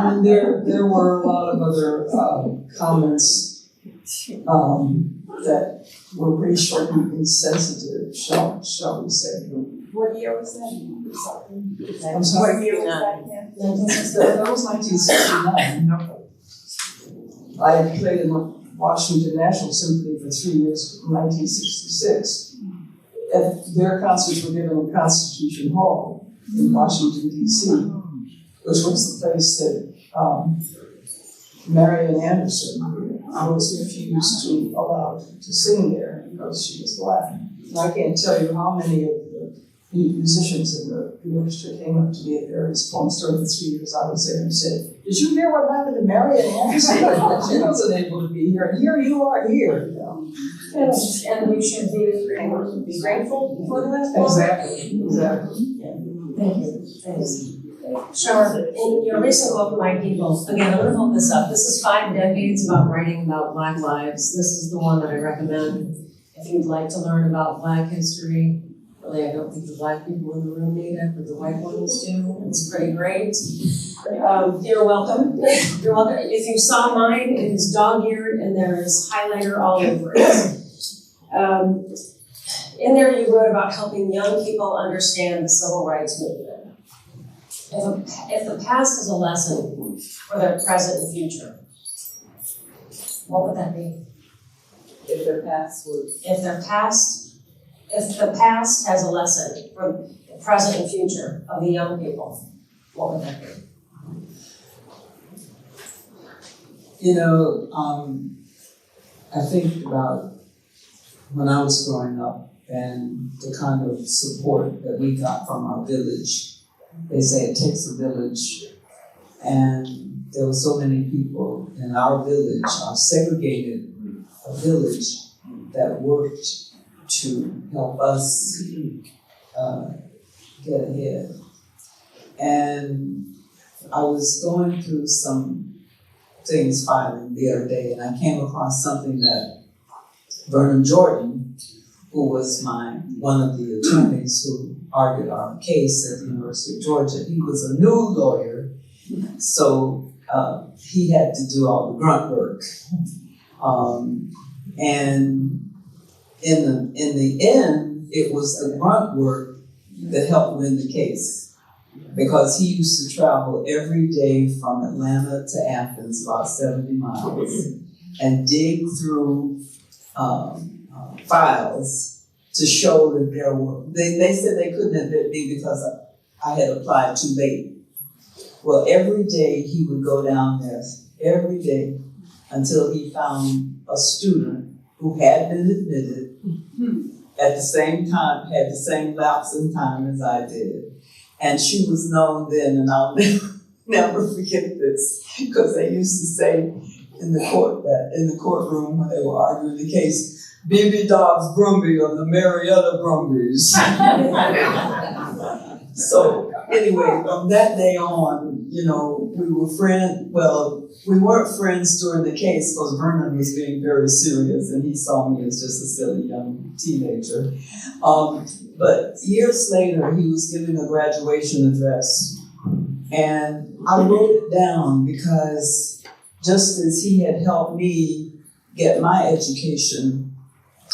Speaker 4: And there were a lot of other comments that were pretty short and insensitive, shall we say.
Speaker 6: What year was that?
Speaker 4: I'm sorry?
Speaker 6: What year was that again?
Speaker 4: That was 1969. I had played in the Washington National Symphony for 3 years from 1966. And their concerts were given in Constitution Hall in Washington, D.C., which was the place that Marian Anderson was refused to allow to sing there because she was black. And I can't tell you how many of the musicians in the orchestra came up to me at various points during the 3 years I was there and said, "Did you hear what happened to Marian Anderson? She wasn't able to be here, and here you are here." You know?
Speaker 3: And we should be grateful for that.
Speaker 4: Exactly.
Speaker 3: Thank you. Thanks. Sure. In your recent book, My People, again, I'm going to hold this up. This is 5 decades about writing about Black lives. This is the one that I recommend if you'd like to learn about Black history. Really, I don't think the Black people in the room need it, but the white ones do. It's pretty great. You're welcome. You're welcome. If you saw mine, it is dog-eared and there is highlighter all over it. In there, you wrote about helping young people understand the civil rights movement. If the past is a lesson for their present and future, what would that be?
Speaker 6: If their past was.
Speaker 3: If the past has a lesson for the present and future of the young people, what would that be?
Speaker 7: You know, I think about when I was growing up and the kind of support that we got from our village. They say it takes a village, and there were so many people in our village, our segregated village, that worked to help us get ahead. And I was going through some things filing the other day, and I came across something that Vernon Jordan, who was one of the attorneys who argued our case at the University of Georgia, he was a new lawyer, so he had to do all the grunt work. And in the end, it was the grunt work that helped win the case, because he used to travel every day from Atlanta to Athens, about 70 miles, and dig through files to show that there were, they said they couldn't admit me because I had applied too late. Well, every day he would go down there, every day, until he found a student who had been admitted at the same time, had the same lapse in time as I did. And she was known then, and I'll never forget this, because they used to say in the courtroom when they were arguing the case, "B.B. Dobbs Brumby of the Marietta Brumbies." So anyway, from that day on, you know, we were friends. Well, we weren't friends during the case because Vernon was being very serious and he saw me as just a silly young teenager. But years later, he was giving a graduation address, and I wrote it down because just as he had helped me get my education,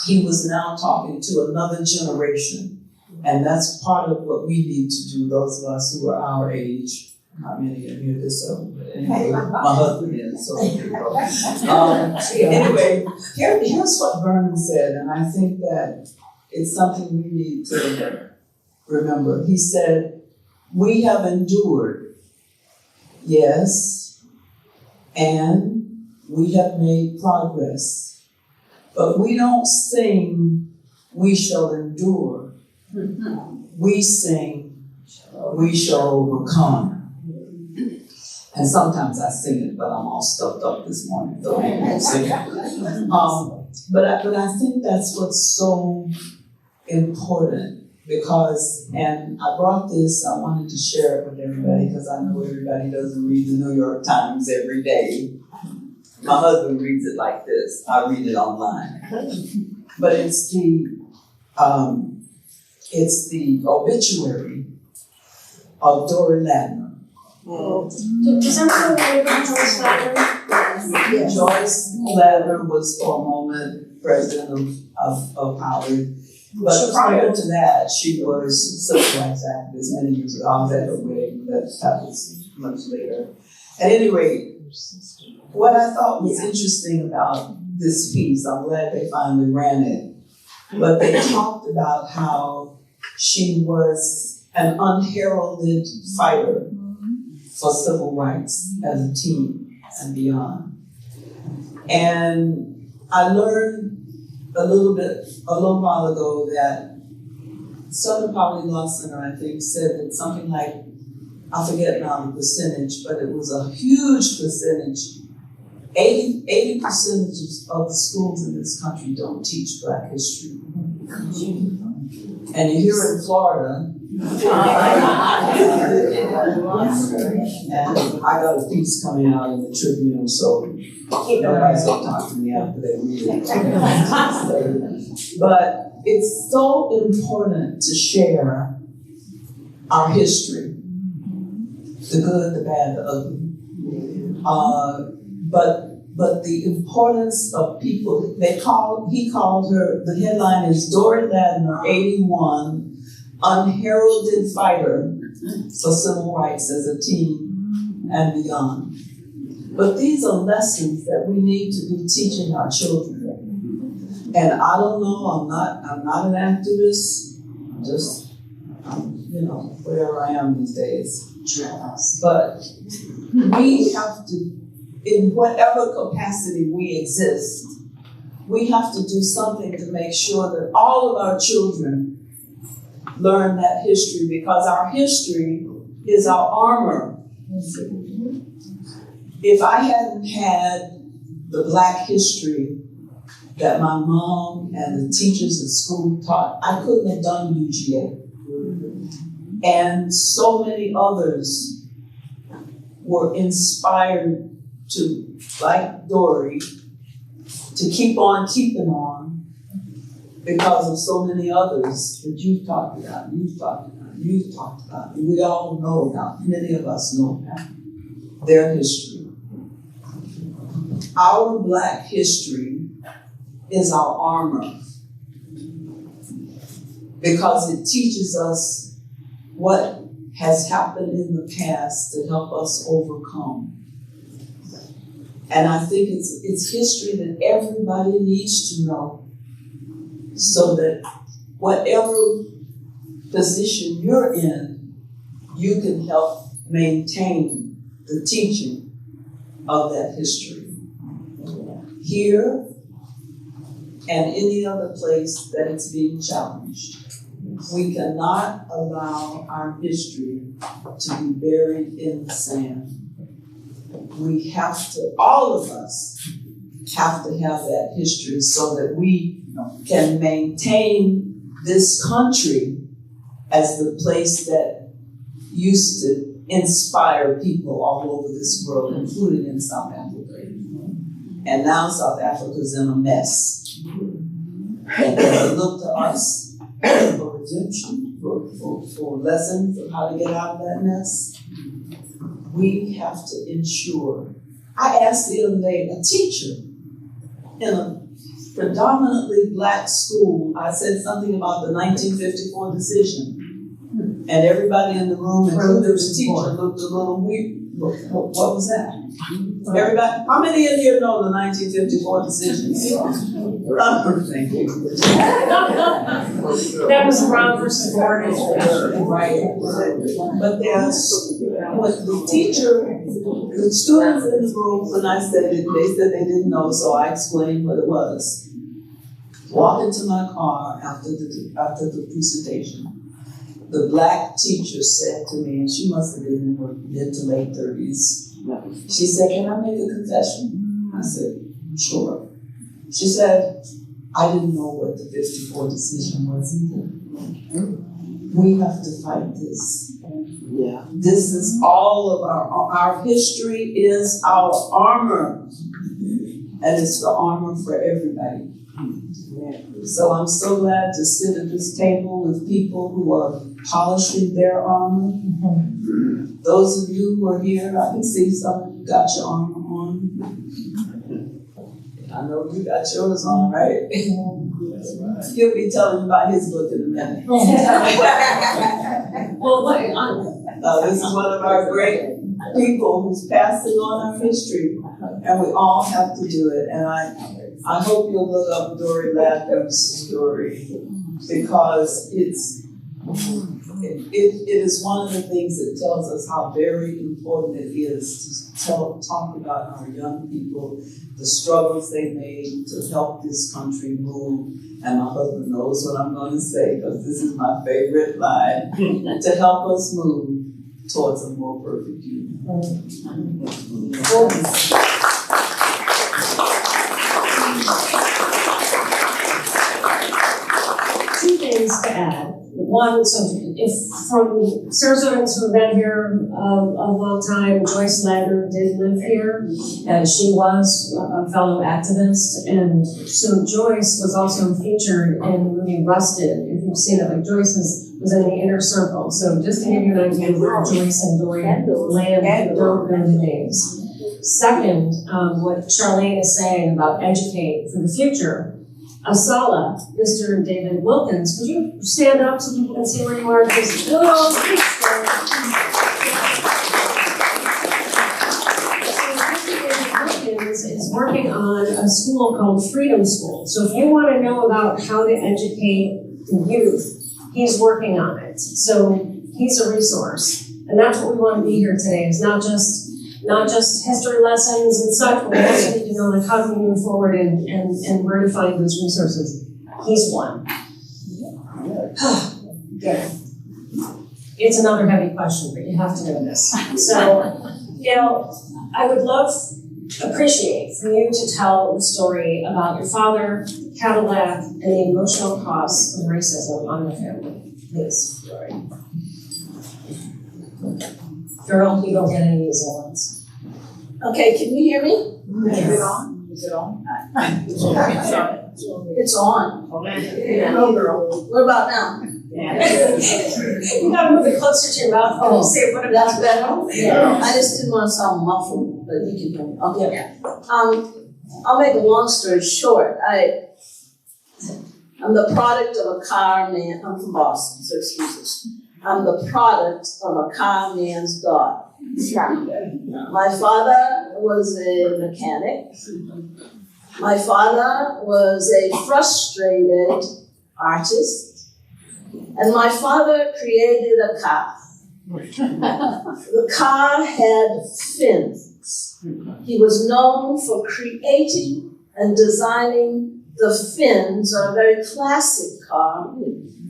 Speaker 7: he was now talking to another generation. And that's part of what we need to do, those of us who are our age. Not many of you this old, but anyway, my husband is, so there you go. Anyway, here's what Vernon said, and I think that it's something we need to remember. He said, "We have endured, yes, and we have made progress. But we don't sing, we shall endure. We sing, we shall overcome." And sometimes I sing it, but I'm all stuffed up this morning, so I won't sing it. But I think that's what's so important because, and I brought this, I wanted to share it with everybody because I know everybody doesn't read the New York Times every day. My husband reads it like this. I read it online. But it's the obituary of Dory Ladner.
Speaker 3: Does everyone know about Joyce Ladner?
Speaker 7: Joyce Ladner was for a moment president of Howard. But prior to that, she was a civil rights activist many years ago. I was at her wedding, that was much later. At any rate, what I thought was interesting about this piece, I'm glad they finally ran it, but they talked about how she was an unheralded fighter for civil rights as a teen and beyond. And I learned a little while ago that Southern Poverty Law Center, I think, said that something like, I forget now the percentage, but it was a huge percentage. 80% of the schools in this country don't teach Black history. And here in Florida, and I got a piece coming out in the Tribune, so nobody's gonna talk to me after they read it. But it's so important to share our history, the good, the bad, the ugly. But the importance of people, he called her, the headline is Dory Ladner, 81, unheralded fighter for civil rights as a teen and beyond. But these are lessons that we need to be teaching our children. And I don't know, I'm not an activist, whatever I am these days. But we have to, in whatever capacity we exist, we have to do something to make sure that all of our children learn that history, because our history is our armor. If I hadn't had the Black history that my mom and the teachers at school taught, I couldn't have done UGA. And so many others were inspired to, like Dory, to keep on keeping on because of so many others that you've talked about, and we all know about, many of us know about their history. Our Black history is our armor because it teaches us what has happened in the past to help us overcome. And I think it's history that everybody needs to know so that whatever position you're in, you can help maintain the teaching of that history. Here and any other place that it's being challenged. We cannot allow our history to be buried in the sand. We have to, all of us, have to have that history so that we can maintain this country as the place that used to inspire people all over this world, including in South Africa. And now South Africa's in a mess. And they look to us for redemption, for lessons of how to get out of that mess. We have to ensure. I asked the other day a teacher in a predominantly Black school, I said something about the 1954 decision. And everybody in the room, including the teacher, looked a little weird. What was that? Everybody, how many in here know the 1954 decision? Thank you.
Speaker 3: That was Brown versus Gordon.
Speaker 7: Right. But there's, what the teacher, the students in the room, when I said it, they said they didn't know, so I explained what it was. Walk into my car after the presentation. The Black teacher said to me, and she must have been in her mid to late 30s, she said, "Can I make a confession?" I said, "Sure." She said, I didn't know what the 54 decision was either. We have to fight this.
Speaker 2: Yeah.
Speaker 7: This is all of our history is our armor. And it's the armor for everybody. So I'm so glad to sit at this table with people who are polishing their armor. Those of you who are here, I can see some of you got your armor on. I know you got yours on, right? He'll be telling you about his book in a minute.
Speaker 3: Well,
Speaker 7: This is one of our great people who's passing on our history, and we all have to do it. And I hope you'll look up Dory Latham's story, because it is one of the things that tells us how very important it is to talk about our young people, the struggles they made to help this country move. And my husband knows what I'm going to say, because this is my favorite line, to help us move towards a more perfect union.
Speaker 3: Two things to add. One, so if from Sarasotans who've been here a long time, Joyce Lander did live here, and she was a fellow activist, and so Joyce was also featured in the movie Rusted. If you've seen it, like Joyce was in the inner circle. So just to give you an idea where Joyce and Dory land, don't know the names. Second, what Charlene is saying about educate for the future. Asala, Mr. David Wilkins, would you stand up so people can see where you are? Mr. David Wilkins is working on a school called Freedom School. So if you want to know about how to educate the youth, he's working on it. So he's a resource. And that's what we want to be here today, is not just history lessons and such, but we also need to know, like, how do we move forward and where to find those resources. He's one. Good. It's another heavy question, but you have to know this. So, I would appreciate for you to tell the story about your father, Cadillac, and the emotional costs of racism on your family. Please, Dory. Girl, you don't get any easy ones.
Speaker 2: Okay, can you hear me?
Speaker 6: Is it on? Is it on?
Speaker 2: It's on.
Speaker 6: Okay.
Speaker 2: Yeah. What about now?
Speaker 3: You gotta move it closer to your mouth when you say what about
Speaker 2: That's better? Yeah. I just didn't want to sound muffled, but you can hear me. Okay. I'll make a long story short. I'm the product of a car man. I'm from Boston, so excuse me. I'm the product of a car man's daughter. My father was a mechanic. My father was a frustrated artist. And my father created a car. The car had fins. He was known for creating and designing the fins on a very classic car,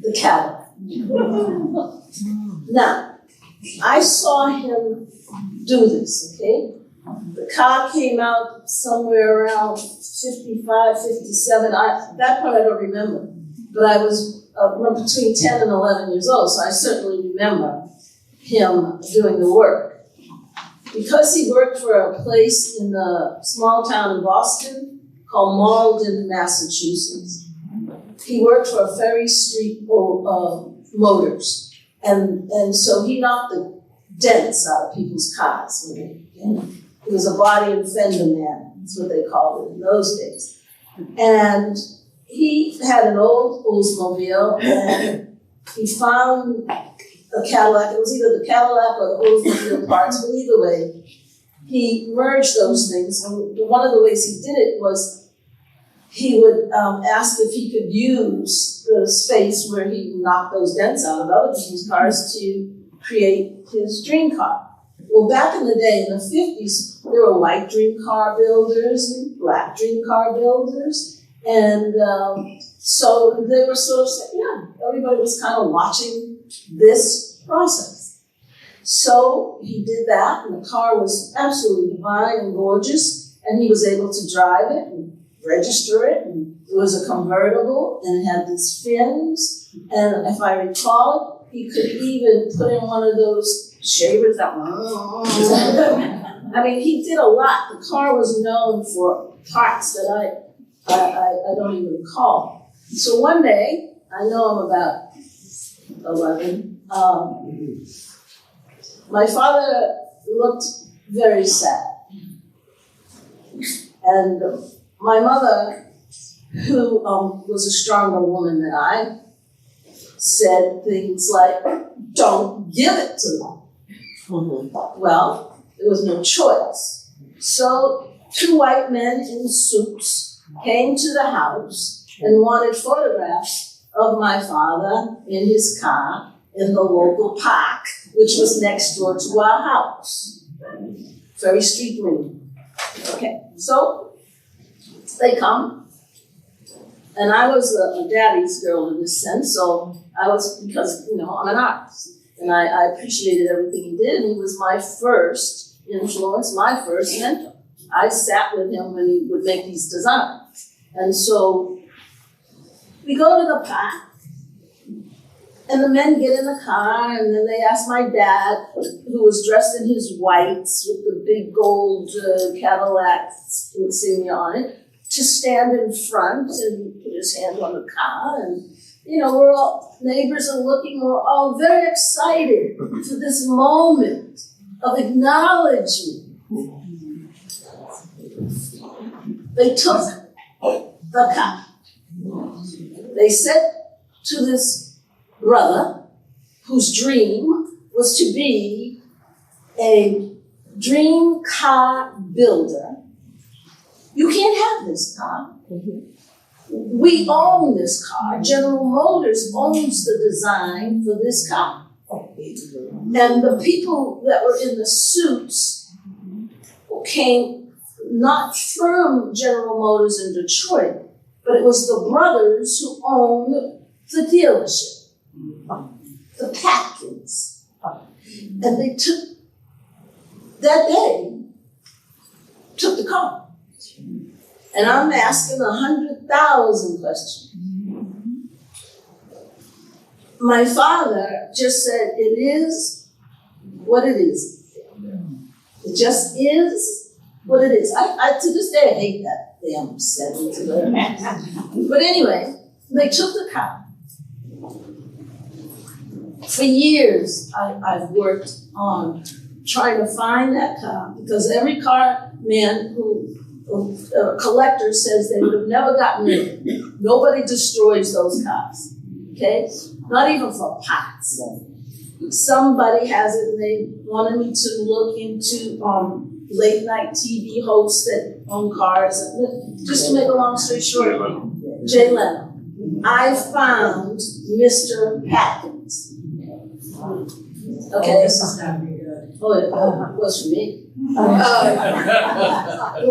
Speaker 2: the Cadillac. Now, I saw him do this, okay? The car came out somewhere around 55, 57. That part I don't remember. But I was between 10 and 11 years old, so I certainly remember him doing the work. Because he worked for a place in a small town in Boston called Malden, Massachusetts, he worked for Ferry Street Motors. And so he knocked the dents out of people's cars. He was a body and fender man, that's what they called it in those days. And he had an old Oldsmobile, and he found a Cadillac. It was either the Cadillac or the Oldsmobile parts, but either way, he merged those things. And one of the ways he did it was he would ask if he could use the space where he knocked those dents out of other people's cars to create his dream car. Well, back in the day, in the 50s, there were white dream car builders and black dream car builders. And so they were sort of saying, yeah, everybody was kind of watching this process. So he did that, and the car was absolutely divine and gorgeous, and he was able to drive it. And register it, and it was a convertible, and it had these fins, and if I recall, he could even put in one of those shavers that I mean, he did a lot. The car was known for parts that I don't even recall. So one day, I know I'm about 11, my father looked very sad. And my mother, who was a stronger woman than I, said things like, "Don't give it to them." Well, there was no choice. So 2 white men in suits came to the house and wanted photographs of my father in his car in the local park, which was next door to our house. Ferry Street Green. Okay, so they come, and I was a daddy's girl in this sense, so I was, because, you know, I'm an artist, and I appreciated everything he did, and he was my first influence, my first mentor. I sat with him when he would make these designs. And so we go to the park, and the men get in the car, and then they ask my dad, who was dressed in his whites with the big gold Cadillac insignia on it, to stand in front and put his hand on the car. And, you know, we're all, neighbors are looking, we're all very excited for this moment of acknowledgement. They took the car. They said to this brother, whose dream was to be a dream car builder, "You can't have this car. We own this car. General Motors owns the design for this car." And the people that were in the suits came not from General Motors in Detroit, but it was the brothers who owned the dealership, the Patkins. And they took, that day, took the car. And I'm asking 100,000 questions. My father just said, "It is what it is." It just is what it is. I to this day, I hate that damn sentence. But anyway, they took the car. For years, I've worked on trying to find that car, because every car man a collector says they would have never gotten it. Nobody destroys those cars, okay? Not even for pots. Somebody has it, and they wanted me to look into late night TV hosts that own cars. Just to make a long story short, Jay Leno. I found Mr. Patkins. Okay.
Speaker 6: This is gonna be good.
Speaker 2: Oh, it was for me.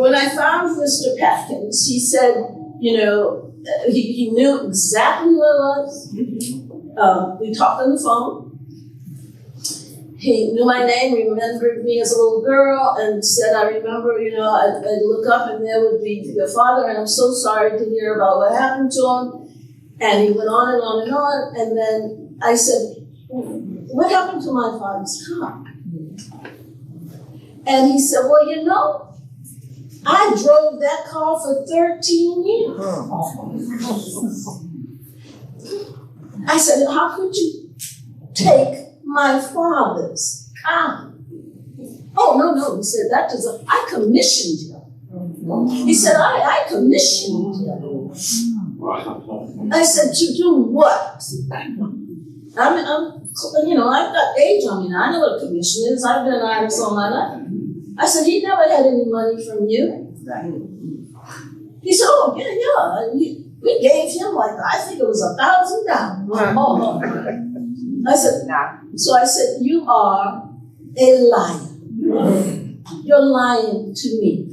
Speaker 2: When I found Mr. Patkins, he said, you know, he knew exactly where it was. We talked on the phone. He knew my name, remembered me as a little girl, and said, "I remember, you know, I'd look up and there would be your father, and I'm so sorry to hear about what happened to him." And he went on and on and on. And then I said, "What happened to my father's car?" And he said, "Well, you know, I drove that car for 13 years. I said, "How could you take my father's car?" "Oh, no," he said, I commissioned him." He said, I commissioned him. I said, "To do what?" I'm, you know, I've got age on me now. I know what a commission is. I've been an artist all my life. I said, "He never had any money from you." He said, "Oh, yeah. We gave him I think it was $1,000. I said, "Nah." So I said, "You are a liar. You're lying to me,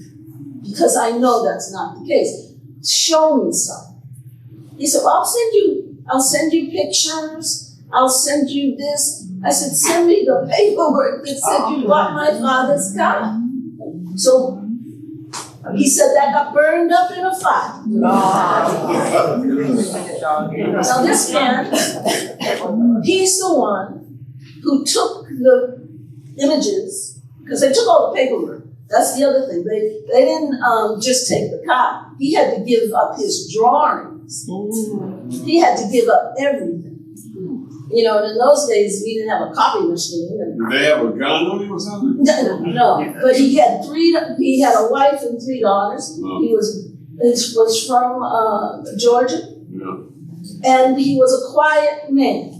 Speaker 2: because I know that's not the case. Show me something." He said, "Well, I'll send you pictures. I'll send you this." I said, "Send me the paperwork that said you bought my father's car." So He said that got burned up in a fire. Now this man, he's the one who took the images, because they took all the paperwork. That's the other thing. They didn't just take the car. He had to give up his drawings. He had to give up everything. You know, and in those days, we didn't have a copy machine.
Speaker 8: Did they have a gun on him or something?
Speaker 2: No, but he had a wife and 3 daughters.
Speaker 8: No.
Speaker 2: He was from Georgia,
Speaker 8: Yeah.
Speaker 2: and he was a quiet man.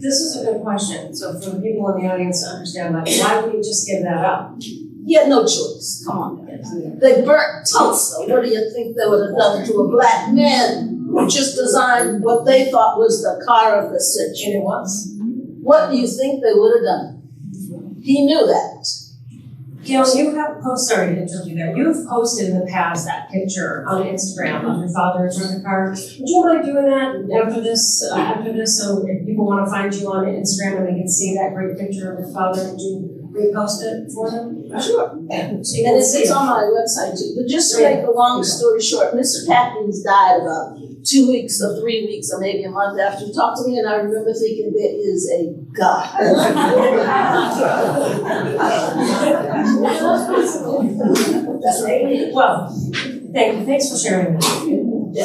Speaker 3: This is a good question, so for the people in the audience to understand, like, why would you just give that up?
Speaker 2: He had no choice. Come on, man. They burnt Tulsa. What do you think they would have done to a black man who just designed what they thought was the car of the century?
Speaker 3: And it was.
Speaker 2: What do you think they would have done? He knew that.
Speaker 3: Gail, you have sorry to interrupt you there. You've posted in the past that picture on Instagram of your father in the car. Would you mind doing that after this, so if people want to find you on Instagram and they can see that great picture of your father, would you repost it for them?
Speaker 2: Sure.
Speaker 3: So
Speaker 2: And
Speaker 3: you can see
Speaker 2: it's
Speaker 3: it.
Speaker 2: on my website too. But just to make a long story short, Mr. Patkins died about 2 weeks or 3 weeks or maybe a month after he talked to me, and I remember thinking there is a God. That's right.
Speaker 3: Well, thanks for sharing that.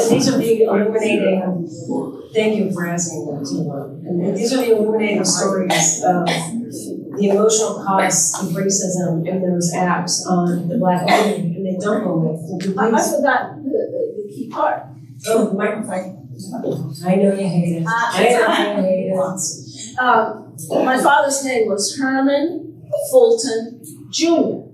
Speaker 3: These are the illuminating, thank you for asking that too. And these are the illuminating stories of the emotional costs of racism and those acts on the Black community, and they don't go away.
Speaker 2: I forgot the key part.
Speaker 3: Oh, the microphone. I know you hate it. I know you hate it.
Speaker 2: My father's name was Herman Fulton Jr.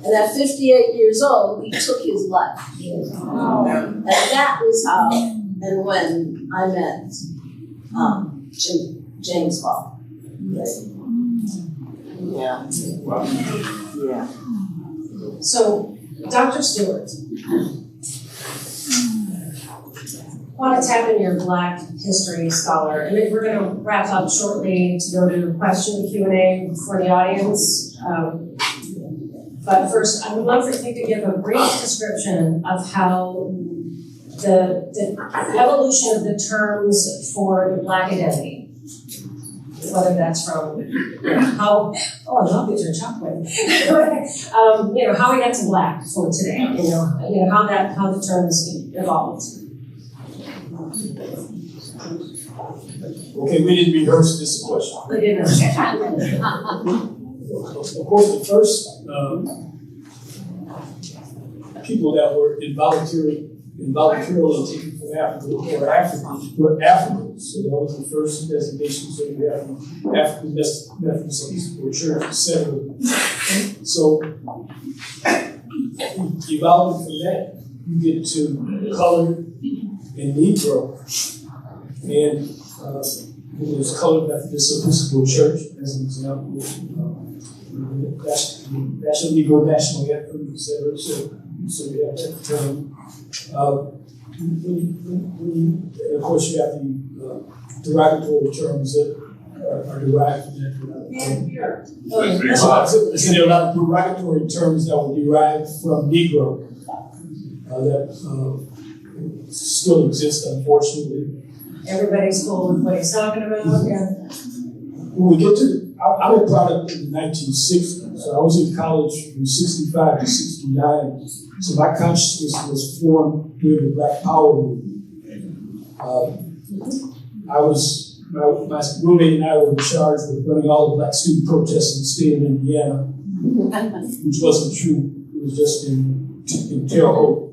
Speaker 2: And at 58 years old, he took his life. And that was how and when I met James Ball.
Speaker 6: Yeah. Yeah.
Speaker 3: So, Dr. Stewart, I want to tap into your Black history scholar, and then we're going to wrap up shortly to go to question Q&A for the audience. But first, I would love for you to give a brief description of how the evolution of the terms for the Black identity, whether that's from how, I love that you're chocolate. How we got to Black for today, how the terms evolved.
Speaker 5: Okay, we didn't rehearse this question.
Speaker 3: We didn't.
Speaker 5: Of course, the first people that were involuntarily taken from Africa were Africans. So that was the first designation. So you have African Methodist Episcopal Church, etc. So evolving from that, you get to colored and Negro. And there's colored Methodist Episcopal Church, as an example. National Negro National Anthem, etc. So we have that term. And of course, you have the derogatory terms that are derived from that. So there are a lot of derogatory terms that were derived from Negro that still exist, unfortunately.
Speaker 3: Everybody's cool with what he's talking about. Yeah.
Speaker 5: When we get to I'm a product of the 1960s, so I was in college from 65 to 69. So my consciousness was formed during the Black Power movement. My roommate and I were charged with running all the Black student protests in the state of Indiana, which wasn't true. It was just in Terre Haute.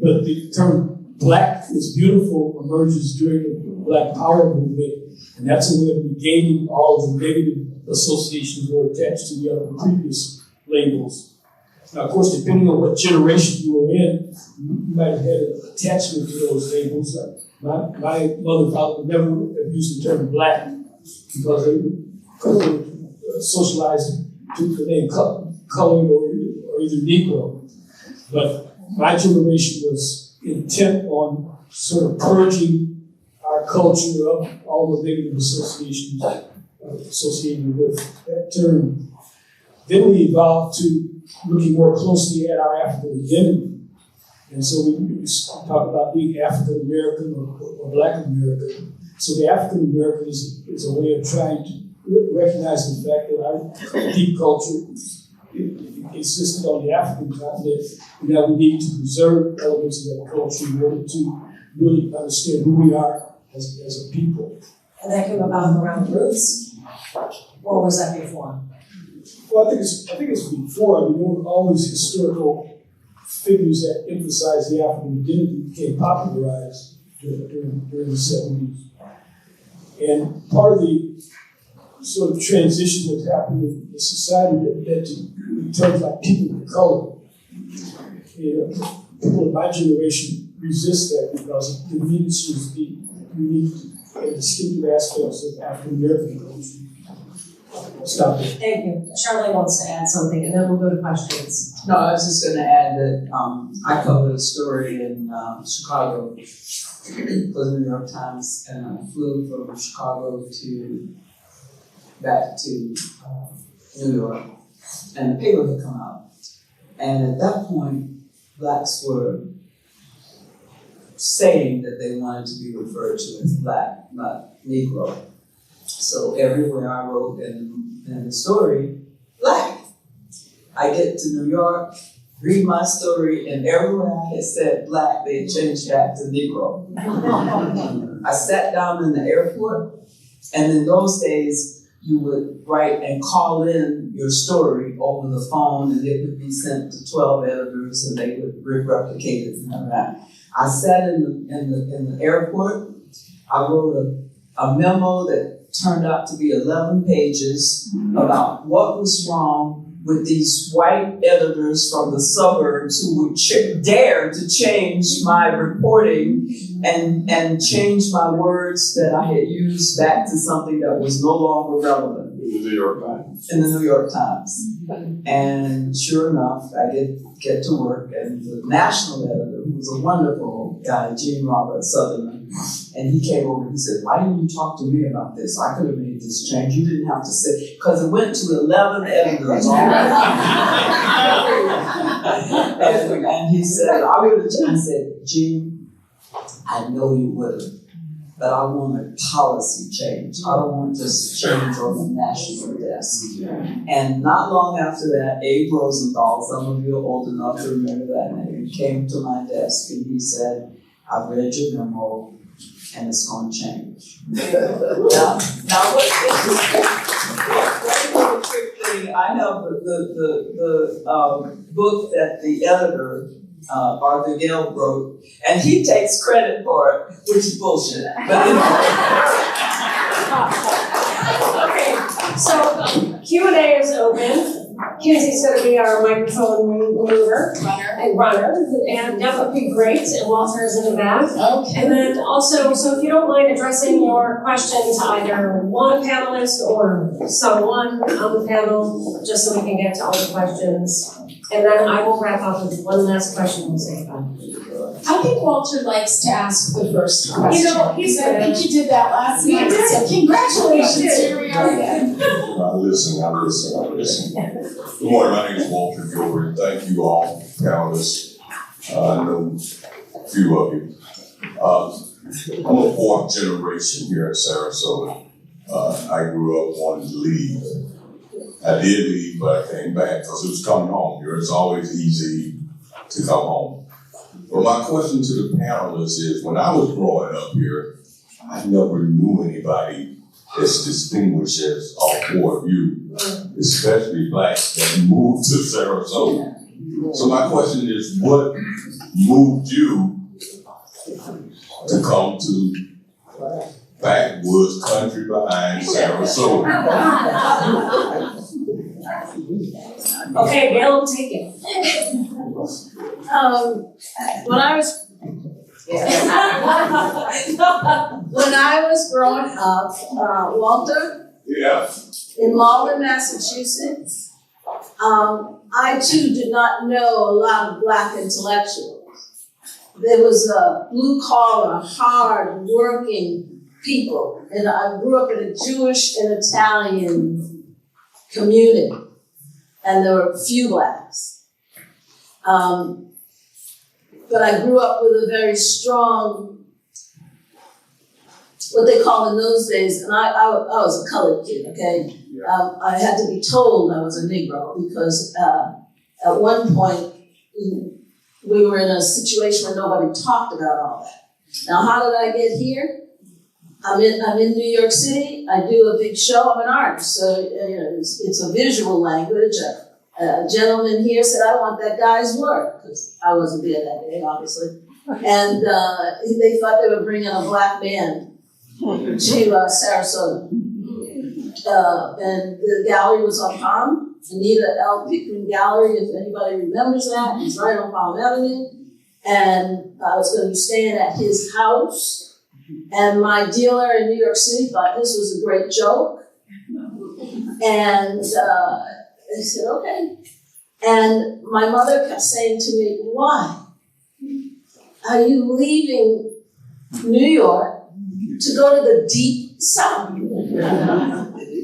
Speaker 5: But the term Black is beautiful emerges during the Black Power movement, and that's a way of negating all the negative associations that were attached to the other previous labels. Now, of course, depending on what generation you were in, you might have had an attachment to those labels. My mother and father would never have used the term Black because they were socialized to remain colored or either Negro. But my generation was intent on sort of purging our culture of all the negative associations associated with that term. Then we evolved to looking more closely at our African identity. And so we talk about being African American or Black American. So the African American is a way of trying to recognize the fact that our deep culture existed on the African continent, and that we need to preserve elements of that culture in order to really understand who we are as a people.
Speaker 3: And that came about around roots? Or was that before?
Speaker 5: Well, I think it's before. I mean, there were always historical figures that emphasized the African identity became popularized during the 70s. And part of the sort of transition that's happened in the society that led to terms like people of color. People of my generation resist that because it diminishes the unique and distinctive aspects of African American culture. Stop it.
Speaker 3: Thank you. Charlie wants to add something, and then we'll go to questions.
Speaker 7: No, I was just gonna add that, I covered a story in, Chicago for the New York Times, and I flew from Chicago back to New York, and the paper had come out. And at that point, Blacks were saying that they wanted to be referred to as Black, not Negro. So everywhere I wrote in the story, Black. I get to New York, read my story, and everywhere I had said Black, they changed back to Negro. I sat down in the airport, and in those days, you would write and call in your story over the phone, and it would be sent to 12 editors, and they would replicate it and all that. I sat in the airport. I wrote a memo that turned out to be 11 pages about what was wrong with these white editors from the suburbs who would dare to change my reporting and change my words that I had used back to something that was no longer relevant.
Speaker 8: In the New York Times.
Speaker 7: In the New York Times. And sure enough, I did get to work, and the national editor, who was a wonderful guy, Gene Robert Sutherland, and he came over and he said, "Why didn't you talk to me about this? I could have made this change. You didn't have to say," because it went to 11 editors already. and he said, I said, "Gene, I know you would have, but I want a policy change. I don't want just change on the national desk." And not long after that, Abe Rosenthal, some of you are old enough to remember that name, came to my desk and he said, "I've read your memo and it's going to change." Now what's interesting, one quick thing, I have the book that the editor Arthur Gale wrote, and he takes credit for it, which is bullshit. But
Speaker 3: Okay, so Q&A is open. Kinsey's going to be our microphone mover and runner, and that would be great. And Walter is in the back.
Speaker 1: Okay.
Speaker 3: And then also, so if you don't mind addressing your question to either one panelist or someone on the panel, just so we can get to all the questions. And then I will wrap up with one last question we'll say about it.
Speaker 1: I think Walter likes to ask the first question.
Speaker 3: You know, he's
Speaker 1: I think you did that last
Speaker 3: He
Speaker 1: night.
Speaker 3: did.
Speaker 1: So congratulations,
Speaker 3: He did.
Speaker 1: here we are again.
Speaker 8: I listen. Good morning, my name is Walter Gilbert. Thank you all, panelists. I know a few of you. I'm a fourth generation here in Sarasota. I grew up wanting to leave. I did leave, but I came back because it was coming home here. It's always easy to come home. But my question to the panelists is, when I was growing up here, I never knew anybody as distinguished as all four of you, especially Blacks that moved to Sarasota. So my question is, what moved you to come to backwoods country behind Sarasota?
Speaker 3: Okay, Gail will take it.
Speaker 2: When I was growing up, Walter,
Speaker 8: Yeah.
Speaker 2: in Malvern, Massachusetts, I too did not know a lot of Black intellectuals. There was a blue collar, hard working people, and I grew up in a Jewish and Italian community. and there were few blacks. But I grew up with a very strong, what they call in those days, and I was a colored kid, okay? I had to be told I was a Negro because at one point we were in a situation where nobody talked about all that. Now, how did I get here? I'm in New York City. I do a big show. I'm an artist, so it's a visual language. A gentleman here said, "I want that guy's work," because I wasn't there that day, obviously. And they thought they were bringing a black band to Sarasota. And the gallery was on Palm, Anita L. Pickering Gallery, if anybody remembers that. It's right on Palm Avenue. And I was going to be staying at his house. And my dealer in New York City thought this was a great joke. And they said, okay. And my mother kept saying to me, why? Are you leaving New York to go to the deep South?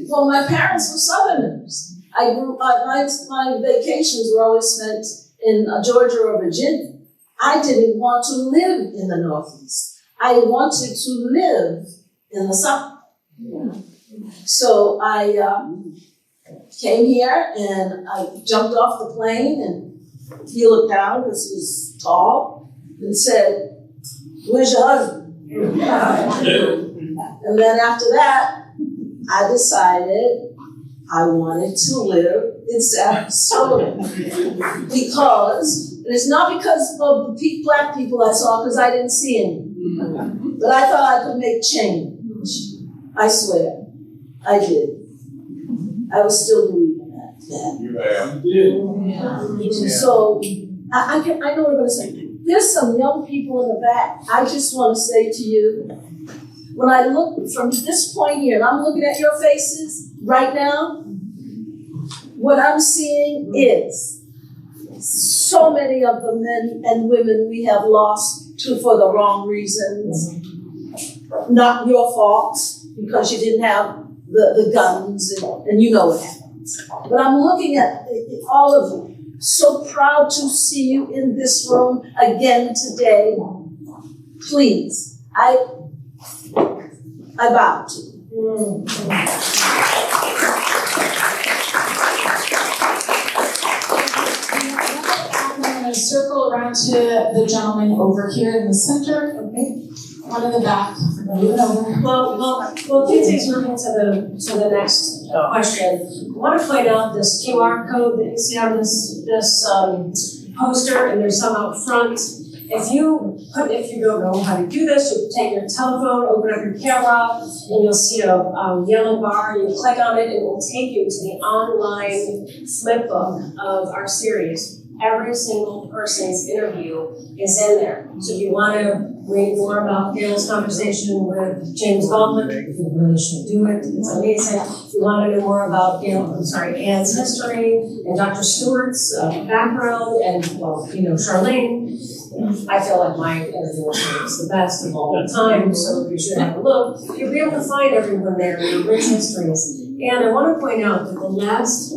Speaker 2: Well, my parents were Southerners. I grew up, my vacations were always spent in Georgia or Virginia. I didn't want to live in the Northeast. I wanted to live in the South. So I came here and I jumped off the plane and he looked down because he was tall and said, "Where's your husband?" And then after that, I decided I wanted to live in Sarasota because, and it's not because of the black people I saw, because I didn't see any, but I thought I could make change. I swear, I did. I was still believing that.
Speaker 8: You have.
Speaker 2: Yeah. So I know what I'm going to say. There's some young people in the back. I just want to say to you, when I look from this point here, and I'm looking at your faces right now, what I'm seeing is so many of the men and women we have lost for the wrong reasons. Not your fault, because you didn't have the guns, and you know what happens. But I'm looking at all of you. So proud to see you in this room again today. Please, I bow to you.
Speaker 1: I'm going to circle around to the gentleman over here in the center. Okay. One in the back.
Speaker 3: Well, Kinsey's moving to the next question. I want to point out this QR code that you see on this poster, and there's some out front. If you don't know how to do this, you take your telephone, open up your camera, and you'll see a yellow bar. You click on it, and it will take you to the online flip book of our series. Every single person's interview is in there. So if you want to read more about Gail's conversation with James Baldwin, you really should do it. It's amazing. If you want to know more about Anne's history and Dr. Stewart's background and, Charlene, I feel like my interview is the best of all time, so you should have a look. You'll be able to find everyone there in their rich histories. And I want to point out that the last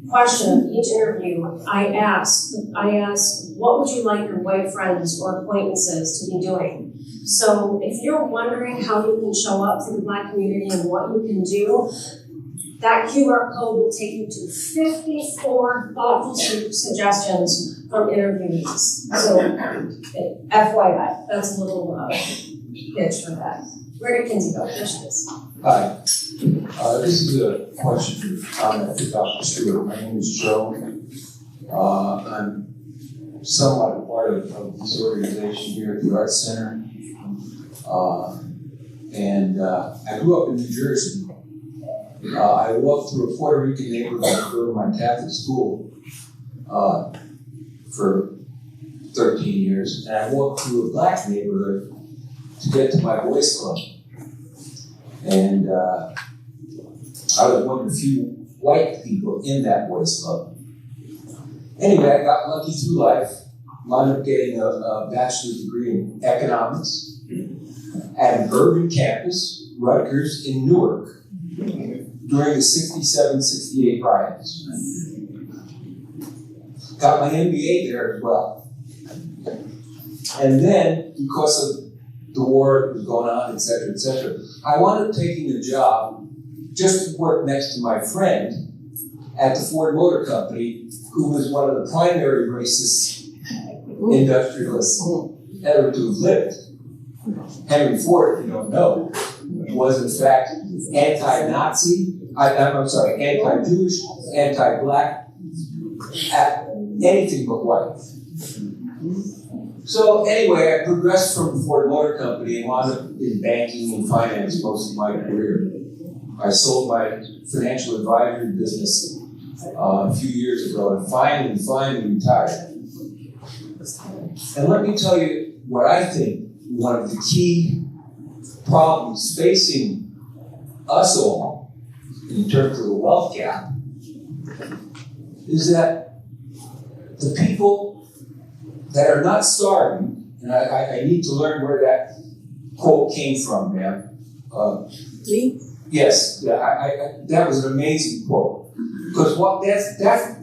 Speaker 3: question of each interview, I ask, what would you like your white friends or acquaintances to be doing? So if you're wondering how you can show up for the Black community and what you can do, that QR code will take you to 54 thoughtful suggestions from interviewees. So FYI, that's a little pitch for that. Where did Kinsey go? There she is.
Speaker 9: Hi. This is a question for comment for Dr. Stewart. My name is Joe. I'm somewhat a part of this organization here at the Art Center. I grew up in New Jersey. I walked through a Puerto Rican neighborhood to go to my Catholic school for 13 years. And I walked through a black neighborhood to get to my boys' club. And I was one of the few white people in that boys' club. Anyway, I got lucky through life, wound up getting a bachelor's degree in economics at an urban campus, Rutgers in Newark, during the 67-68 riots. got my MBA there as well. And then, because of the war that was going on, et cetera, I wound up taking a job just to work next to my friend at the Ford Motor Company, who was one of the primary racist industrialists ever to have lived. Henry Ford, if you don't know, was in fact anti-Nazi, anti-Jewish, anti-black, anything but white. So anyway, I progressed from the Ford Motor Company and wound up in banking and finance most of my career. I sold my financial advisory business a few years ago and finally retired. And let me tell you what I think one of the key problems facing us all in terms of the wealth gap is that the people that are not starving, and I need to learn where that quote came from, ma'am. Yes, yeah, that was an amazing quote. Because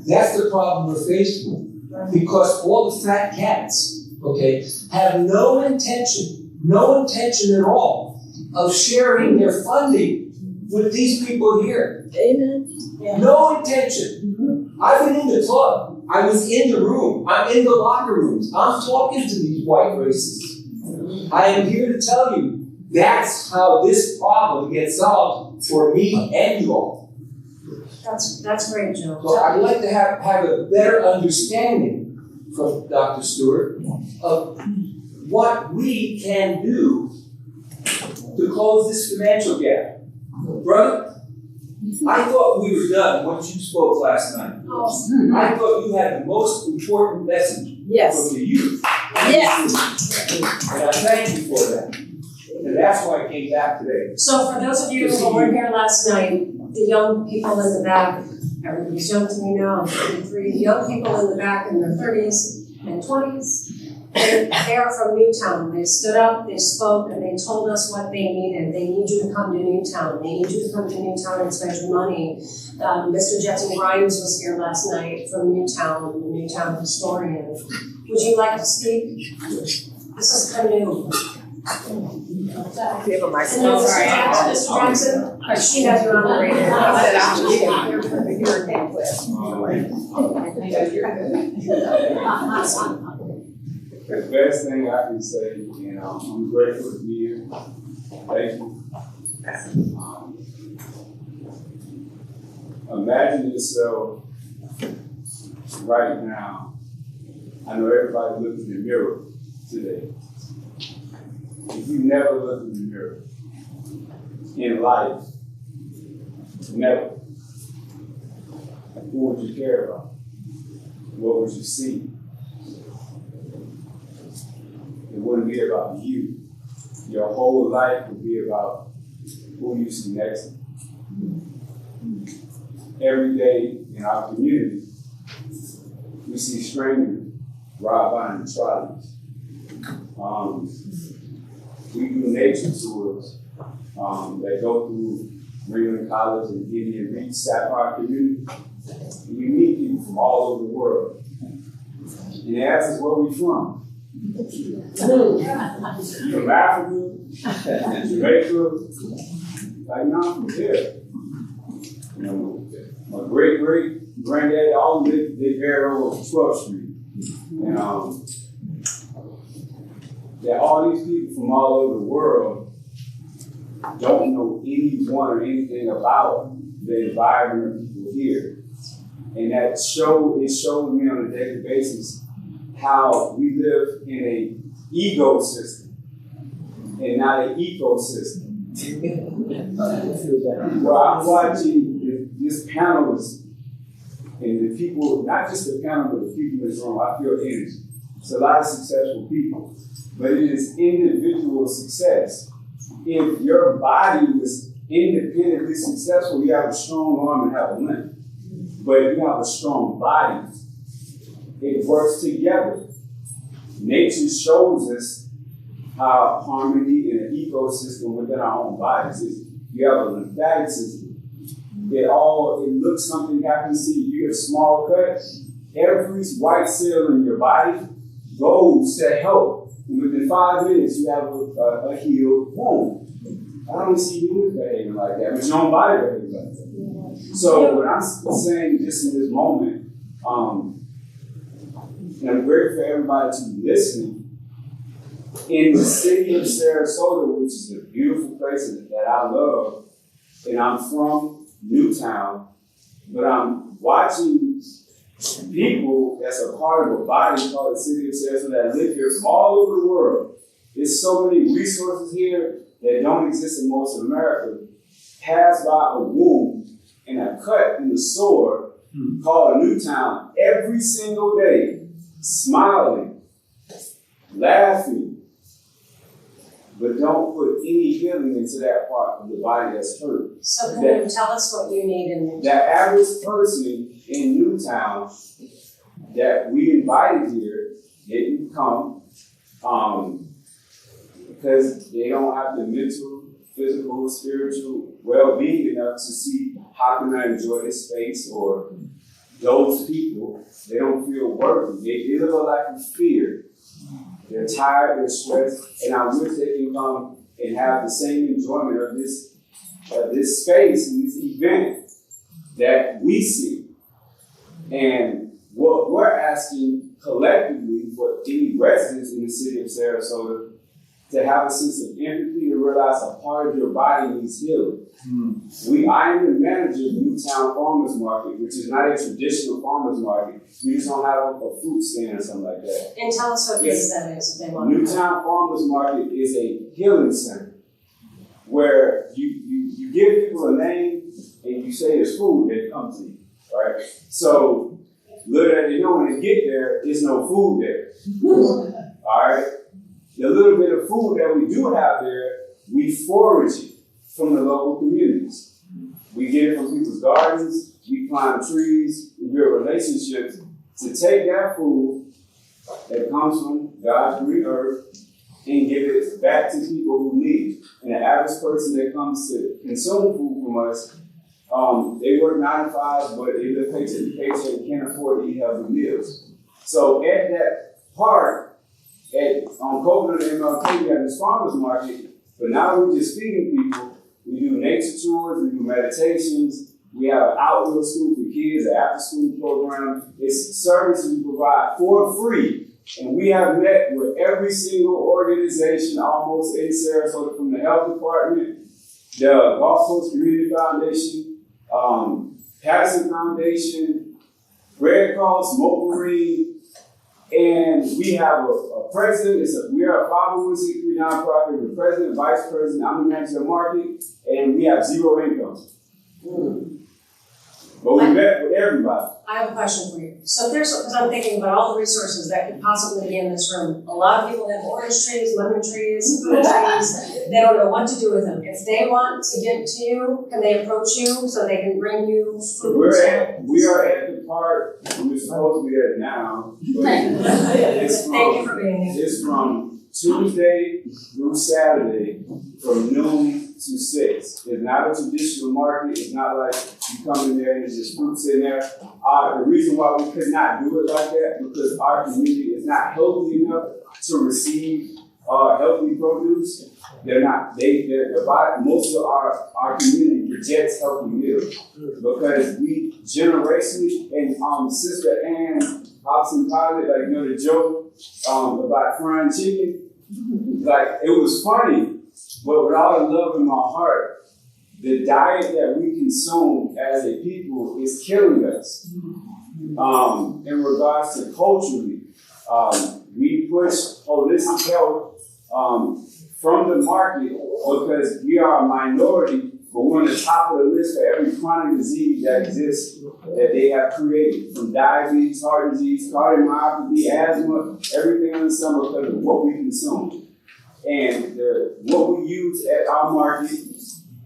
Speaker 9: that's the problem we're faced with. Because all the fat cats, okay, have no intention at all of sharing their funding with these people here.
Speaker 2: Amen.
Speaker 9: Yeah. No intention. I've been in the club. I was in the room. I'm in the locker rooms. I'm talking to these white racists. I am here to tell you that's how this problem gets solved for me and you all.
Speaker 3: That's great, Joe.
Speaker 9: So I'd like to have a better understanding from Dr. Stewart of what we can do to close this financial gap. Brother, I thought we were done once you spoke last night. I thought you had the most important message from the youth.
Speaker 2: Yes.
Speaker 9: And I thank you for that. And that's why I came back today.
Speaker 3: So for those of you who weren't here last night, the young people in the back, everybody's young to me now, I'm 33, the young people in the back in their 30s and 20s, they are from Newtown. They stood up, they spoke, and they told us what they needed. They need you to come to Newtown. They need you to come to Newtown and spend your money. Mr. Jetson Grimes was here last night from Newtown, the Newtown historian. Would you like to speak? This is kind of new.
Speaker 6: We have a microphone.
Speaker 3: Mr. Jackson, she has her on the radio.
Speaker 10: The best thing I can say, I'm grateful to be here. Thank you. Imagine yourself right now. I know everybody looks in the mirror today. If you never looked in the mirror in life, never, who would you care about? What would you see? It wouldn't be about you. Your whole life would be about who you see next to you. Every day in our community, we see strangers ride by in trolleys. We do nature tours that go through Greenland College and Indian Beach, Sapphire community. And we meet people from all over the world. And they ask us where we from. From Africa, Jamaica, like, no, I'm from there. My great granddaddy always lived there over 12th Street. And that all these people from all over the world don't know anyone or anything about the environment of people here. And it shows me on a daily basis how we live in an ecosystem and not an ecosystem. Well, I'm watching this panel and the people, not just the panel, but the people in this room, I feel energy. It's a lot of successful people, but it is individual success. If your body was independently successful, you have a strong arm and have a limb. But if you have a strong body, it works together. Nature shows us how harmony in an ecosystem within our own bodies is. You have a lymphatic system. It looks something I can see. You get a small cut, every white cell in your body goes to help. And within 5 minutes, you have a healed wound. I don't see humans behaving like that, but your own body behaves like that. So what I'm saying just in this moment, and I'm grateful for everybody to be listening, in the city of Sarasota, which is a beautiful place that I love, and I'm from Newtown, but I'm watching people that's a part of a body called the city of Sarasota that live here from all over the world. There's so many resources here that don't exist in most of America. Pass by a wound and a cut in the sore called Newtown every single day, smiling, laughing, but don't put any healing into that part of the body that's hurt.
Speaker 3: So can you tell us what you need in Newtown?
Speaker 10: The average person in Newtown that we invited here didn't come because they don't have the mental, physical, spiritual well-being enough to see how can I enjoy this space, or those people, they don't feel worthy. They live a life of fear. They're tired, they're stressed, and I wish they can come and have the same enjoyment of this space and this event that we see. And what we're asking collectively for any residents in the city of Sarasota to have a sense of empathy and realize a part of your body needs healing. I am the manager of Newtown Farmers Market, which is not a traditional farmers market. We just don't have a fruit stand or something like that.
Speaker 3: And tell us what place that is if they want to.
Speaker 10: Newtown Farmers Market is a healing center where you give people a name and you say it's food, they come to you, right? So little that they know when they get there, there's no food there. All right? The little bit of food that we do have there, we forage it from the local communities. We get it from people's gardens, we climb trees, we build relationships to take that food that comes from God's green earth and give it back to people who need it. And the average person that comes to consume food from us, they work 9 to 5, but they live paycheck to paycheck and can't afford to eat healthy meals. So at that park, on Coconut and MLK, we have this farmers market, but now we're just feeding people. We do nature tours, we do meditations, we have an outdoor school for kids, an after school program. It's services we provide for free. And we have met with every single organization almost in Sarasota, from the health department, the Gulf Coast Community Foundation, Patterson Foundation, Red Cross, Mobile Marine, and we have a president. We are a 501c3 nonprofit. We're president, vice president. I'm the manager of market, and we have zero income. But we met with everybody.
Speaker 3: I have a question for you. So because I'm thinking about all the resources that could possibly be in this room. A lot of people have orange trees, lemon trees, fruit trees. They don't know what to do with them. If they want to get to you, can they approach you so they can bring you fruit?
Speaker 10: We are at the park. We're supposed to be there now.
Speaker 3: Thank you for being here.
Speaker 10: It's from Tuesday through Saturday from noon to 6. It's not a traditional market. It's not like you come in there and there's just fruits in there. The reason why we could not do it like that because our community is not healthy enough to receive healthy produce. They're not. Most of our community rejects healthy meals because we generationally, and Sister Ann Hobson Pilot, like, you know, the joke about frying chicken, like, it was funny, but with all the love in my heart, the diet that we consume as a people is killing us. In regards to culturally, we push holistic health from the market because we are a minority, but we're on the top of the list for every chronic disease that exists that they have created, from diabetes, heart disease, cardiomyopathy, asthma, everything under the sun because of what we consume. And what we use at our market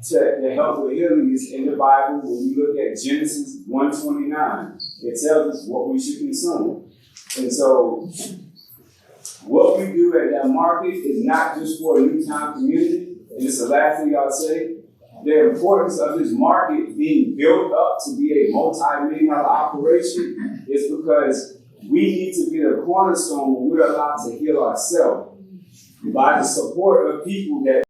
Speaker 10: to help with healing is in the Bible. When we look at Genesis 1:29, it tells us what we should consume. And so what we do at that market is not just for a Newtown community, and it's the last thing I'll say. The importance of this market being built up to be a multi-million-dollar operation is because we need to be a cornerstone when we're allowed to heal ourselves by the support of people that